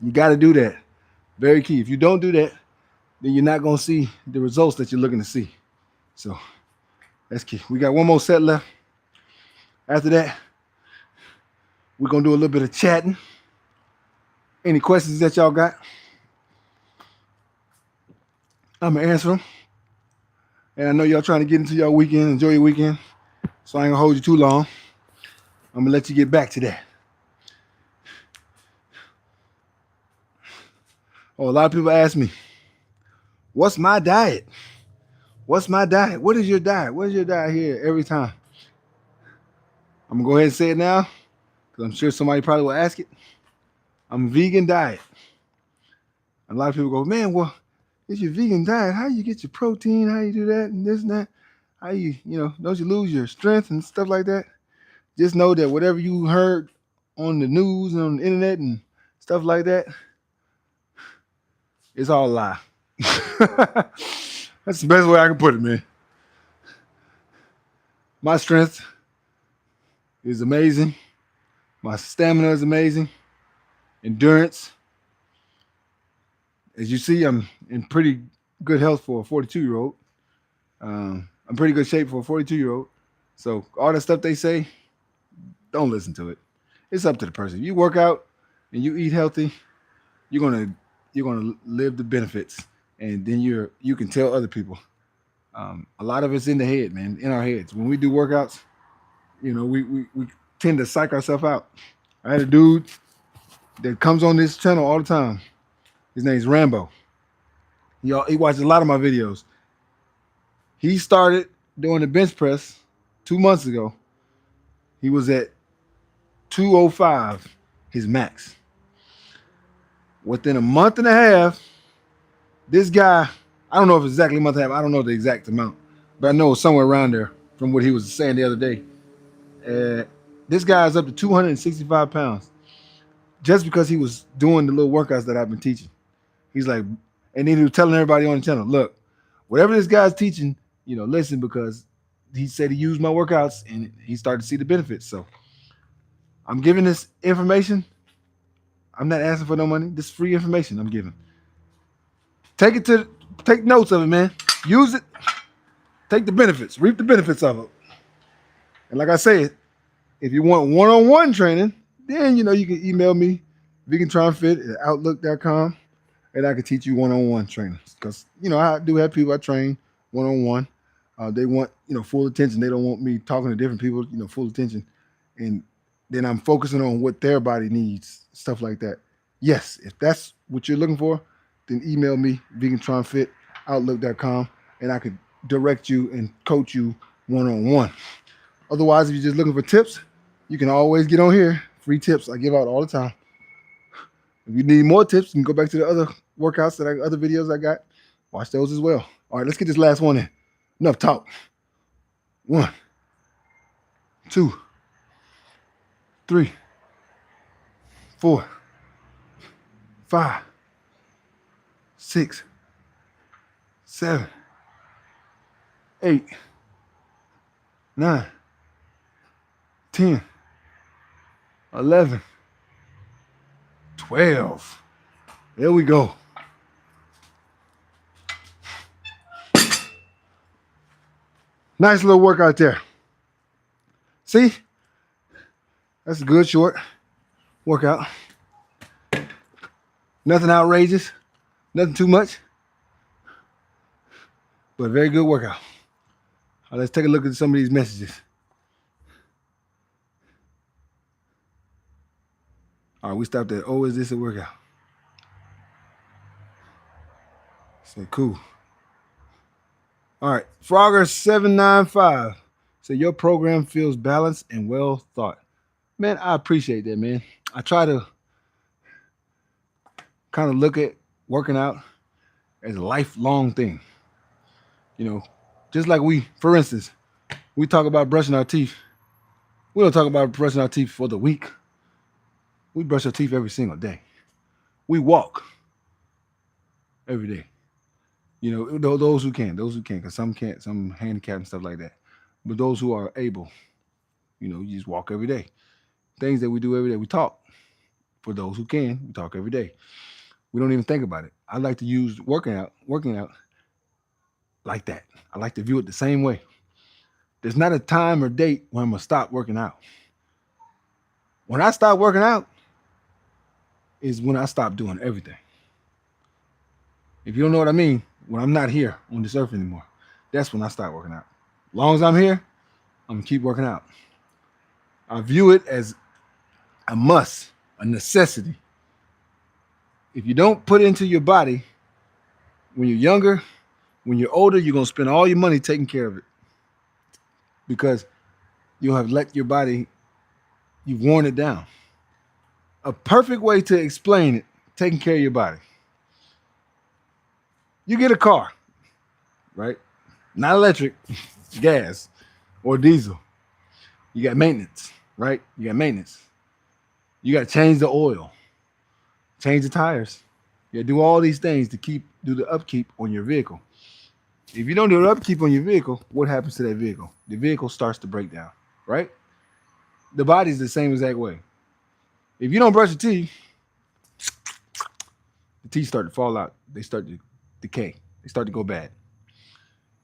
you got to do that. Very key. If you don't do that, then you're not going to see the results that you're looking to see. So that's key. We got one more set left. After that, we're going to do a little bit of chatting. Any questions that y'all got? I'm going to answer them. And I know y'all trying to get into your weekend, enjoy your weekend. So I ain't going to hold you too long. I'm going to let you get back to that. Oh, a lot of people ask me, what's my diet? What's my diet? What is your diet? What is your diet here every time? I'm going to go ahead and say it now because I'm sure somebody probably will ask it. I'm vegan diet. A lot of people go, man, well, it's your vegan diet. How you get your protein? How you do that and this and that? How you don't you lose your strength and stuff like that? Just know that whatever you heard on the news and on the internet and stuff like that, it's all a lie. That's the best way I can put it, man. My strength is amazing. My stamina is amazing. Endurance. As you see, I'm in pretty good health for a 42-year-old. I'm pretty good shape for a 42-year-old. So all the stuff they say, don't listen to it. It's up to the person. If you work out and you eat healthy, you're gonna live the benefits, and then you can tell other people. A lot of it's in the head, man, in our heads. When we do workouts, we tend to psych ourselves out. I had a dude that comes on this channel all the time. His name's Rambo. He watches a lot of my videos. He started doing the bench press 2 months ago. He was at 205, his max. Within a month and a half, this guy, I don't know if it's exactly a month and a half, I don't know the exact amount, but I know it's somewhere around there from what he was saying the other day. This guy is up to 265 pounds just because he was doing the little workouts that I've been teaching. He's like, and then he was telling everybody on the channel, look, whatever this guy's teaching, listen, because he said he used my workouts and he started to see the benefits. So I'm giving this information. I'm not asking for no money. This is free information I'm giving. Take notes of it, man. Use it. Take the benefits. Reap the benefits of it. And like I said, if you want one-on-one training, then you can email me, vegantronfit@outlook.com, and I can teach you one-on-one training. Because I do have people I train one-on-one. They want full attention. They don't want me talking to different people. Full attention, and then I'm focusing on what their body needs, stuff like that. Yes, if that's what you're looking for, then email me, vegantronfit@outlook.com, and I could direct you and coach you one-on-one. Otherwise, if you're just looking for tips, you can always get on here. Free tips I give out all the time. If you need more tips, you can go back to the other workouts other videos I got. Watch those as well. All right, let's get this last one in. Enough talk. 1, 2, 3, 4, 5, 6, 7, 8, 9, 10, 11, 12. There we go. Nice little workout there. See? That's a good short workout. Nothing outrageous. Nothing too much. But a very good workout. All right, let's take a look at some of these messages. All right, we stopped at, oh, is this a workout? Say, cool. All right, Frogger795 said, your program feels balanced and well thought. Man, I appreciate that, man. I try to kind of look at working out as a lifelong thing. You know, just like for instance, we talk about brushing our teeth. We don't talk about brushing our teeth for the week. We brush our teeth every single day. We walk every day. You know, those who can, because some can't, some handicapped and stuff like that. But those who are able, you just walk every day. Things that we do every day, we talk. For those who can, we talk every day. We don't even think about it. I like to use working out like that. I like to view it the same way. There's not a time or date when I'm gonna stop working out. When I stop working out is when I stop doing everything. If you don't know what I mean, when I'm not here on this earth anymore, that's when I start working out. As long as I'm here, I'm gonna keep working out. I view it as a must, a necessity. If you don't put it into your body when you're younger, when you're older, you're gonna spend all your money taking care of it because you'll have let your body, you've worn it down. A perfect way to explain it, taking care of your body. You get a car, right? Not electric, gas or diesel. You got maintenance, right? You got maintenance. You got to change the oil, change the tires. You got to do all these things to do the upkeep on your vehicle. If you don't do the upkeep on your vehicle, what happens to that vehicle? The vehicle starts to break down, right? The body's the same exact way. If you don't brush your teeth, the teeth start to fall out. They start to decay. They start to go bad.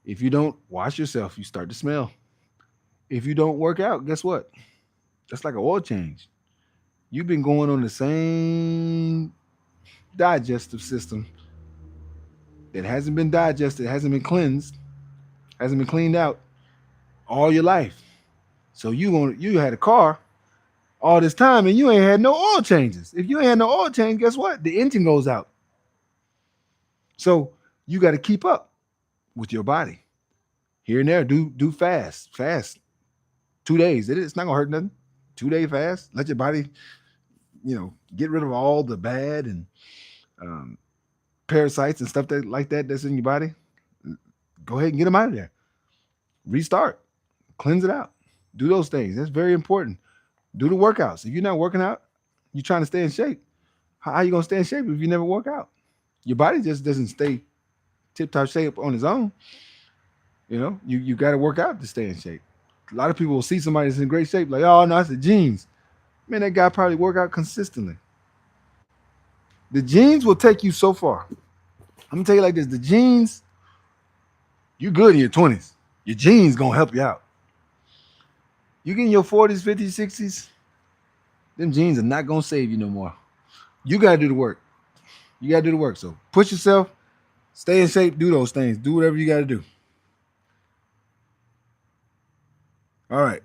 If you don't wash yourself, you start to smell. If you don't work out, guess what? That's like an oil change. You've been going on the same digestive system that hasn't been digested, hasn't been cleansed, hasn't been cleaned out all your life. So you had a car all this time and you ain't had no oil changes. If you ain't had no oil change, guess what? The engine goes out. So you got to keep up with your body. Here and there, do fast. 2 days. It's not gonna hurt nothing. 2 day fast. Let your body, get rid of all the bad and parasites and stuff that's in your body. Go ahead and get them out of there. Restart. Cleanse it out. Do those things. That's very important. Do the workouts. If you're not working out, you're trying to stay in shape. How are you gonna stay in shape if you never work out? Your body just doesn't stay tip-top shape on its own. You got to work out to stay in shape. A lot of people will see somebody that's in great shape, like, oh no, it's the genes. Man, that guy probably work out consistently. The genes will take you so far. I'm gonna tell you like this: the genes, you good in your 20s. Your genes gonna help you out. You get in your 40s, 50s, 60s, them genes are not gonna save you no more. You gotta do the work. You gotta do the work. So push yourself, stay in shape, do those things, do whatever you gotta do. All right.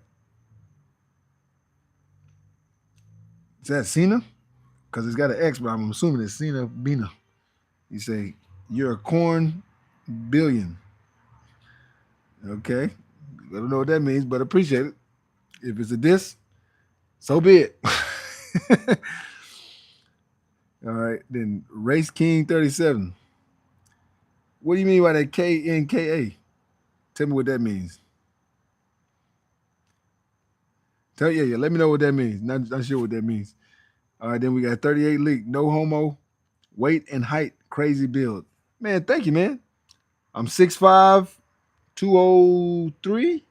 Is that Cena? Because it's got an X, but I'm assuming it's Cena Bina. You say, you're a corn billion. Okay. I don't know what that means, but appreciate it. If it's a diss, so be it. All right. Then Race King 37. What do you mean by that KNKA? Tell me what that means. Yeah, let me know what that means. Not sure what that means. All right, then we got 38 Leak, no homo, weight and height, crazy build. Man, thank you, man. I'm 6'5", 203.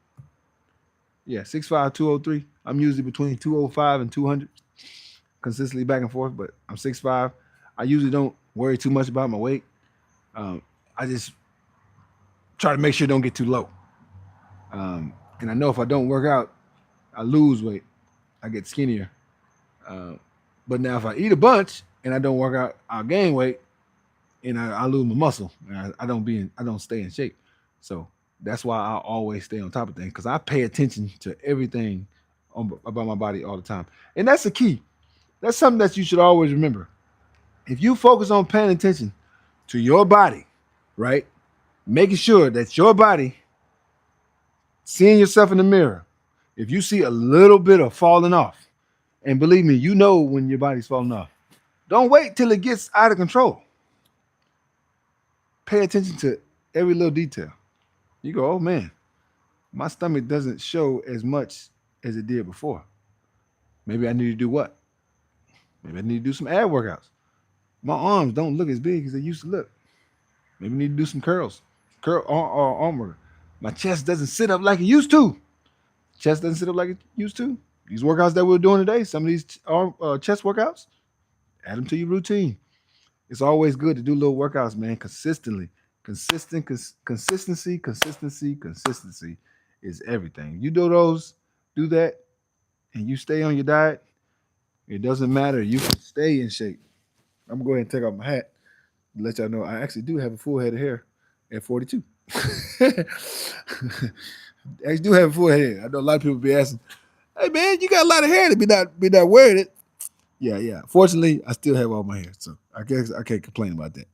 Yeah, 6'5", 203. I'm usually between 205 and 200, consistently back and forth, but I'm 6'5". I usually don't worry too much about my weight. I just try to make sure it don't get too low. And I know if I don't work out, I lose weight. I get skinnier. But now if I eat a bunch and I don't work out, I'll gain weight and I lose my muscle. And I don't stay in shape. So that's why I always stay on top of things, because I pay attention to everything about my body all the time. And that's the key. That's something that you should always remember. If you focus on paying attention to your body, right? Making sure that your body, seeing yourself in the mirror, if you see a little bit of falling off, and believe me, you know when your body's falling off. Don't wait till it gets out of control. Pay attention to every little detail. You go, oh man, my stomach doesn't show as much as it did before. Maybe I need to do what? Maybe I need to do some ab workouts. My arms don't look as big as they used to look. Maybe I need to do some arm work. My chest doesn't sit up like it used to. Chest doesn't sit up like it used to. These workouts that we're doing today, some of these chest workouts, add them to your routine. It's always good to do little workouts, man, consistently. Consistency is everything. You do those, do that, and you stay on your diet, it doesn't matter. You can stay in shape. I'm gonna go ahead and take off my hat to let y'all know I actually do have a full head of hair at 42. I actually do have a full head of hair. I know a lot of people be asking, "Hey man, you got a lot of hair to be not wearing it." Yeah. Fortunately, I still have all my hair, so I guess I can't complain about that.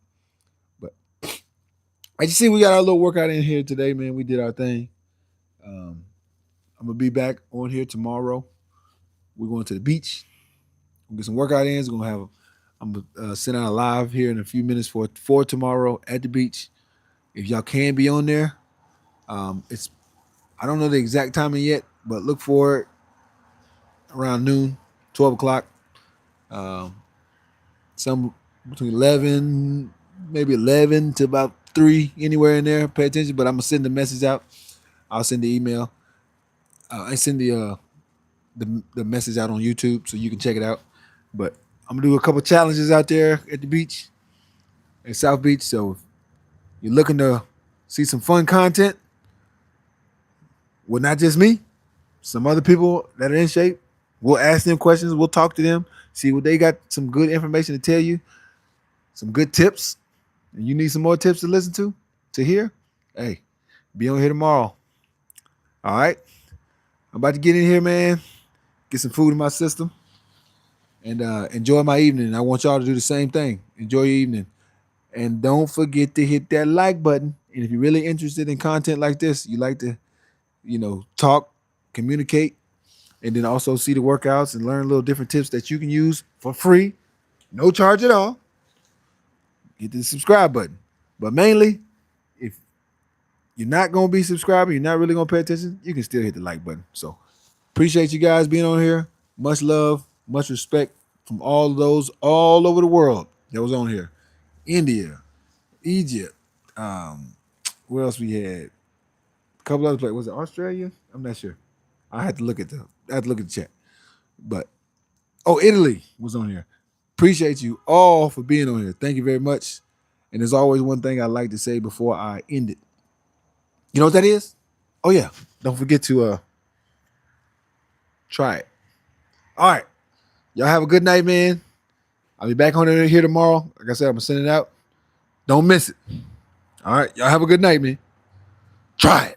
But as you see, we got our little workout in here today, man. We did our thing. Um, I'm gonna be back on here tomorrow. We're going to the beach. We'll get some workout in. I'm gonna send out a live here in a few minutes for tomorrow at the beach. If y'all can be on there, it's I don't know the exact timing yet, but look for it around noon, 12 o'clock. Some between 11, maybe 11 to about 3, anywhere in there. Pay attention, but I'm gonna send the message out. I'll send the email. I send the message out on YouTube so you can check it out. But I'm gonna do a couple challenges out there at the beach, at South Beach. So if you're looking to see some fun content, well, not just me, some other people that are in shape. We'll ask them questions. We'll talk to them, see what they got, some good information to tell you, some good tips. And you need some more tips to listen to hear. Hey, be on here tomorrow. All right. I'm about to get in here, man. Get some food in my system and enjoy my evening. I want y'all to do the same thing. Enjoy your evening. And don't forget to hit that like button. And if you're really interested in content like this, you like to, talk, communicate, and then also see the workouts and learn little different tips that you can use for free, no charge at all, hit the subscribe button. But mainly, if you're not going to be subscribing, you're not really going to pay attention, you can still hit the like button. So appreciate you guys being on here. Much love, much respect from all of those all over the world that was on here. India, Egypt, where else we had? A couple other places. Was it Australia? I'm not sure. I had to look at the chat. But Italy was on here. Appreciate you all for being on here. Thank you very much. And there's always one thing I like to say before I end it. You know what that is? Oh yeah. Don't forget to try it. All right. Y'all have a good night, man. I'll be back on here tomorrow. Like I said, I'm gonna send it out. Don't miss it. All right. Y'all have a good night, man. Try it.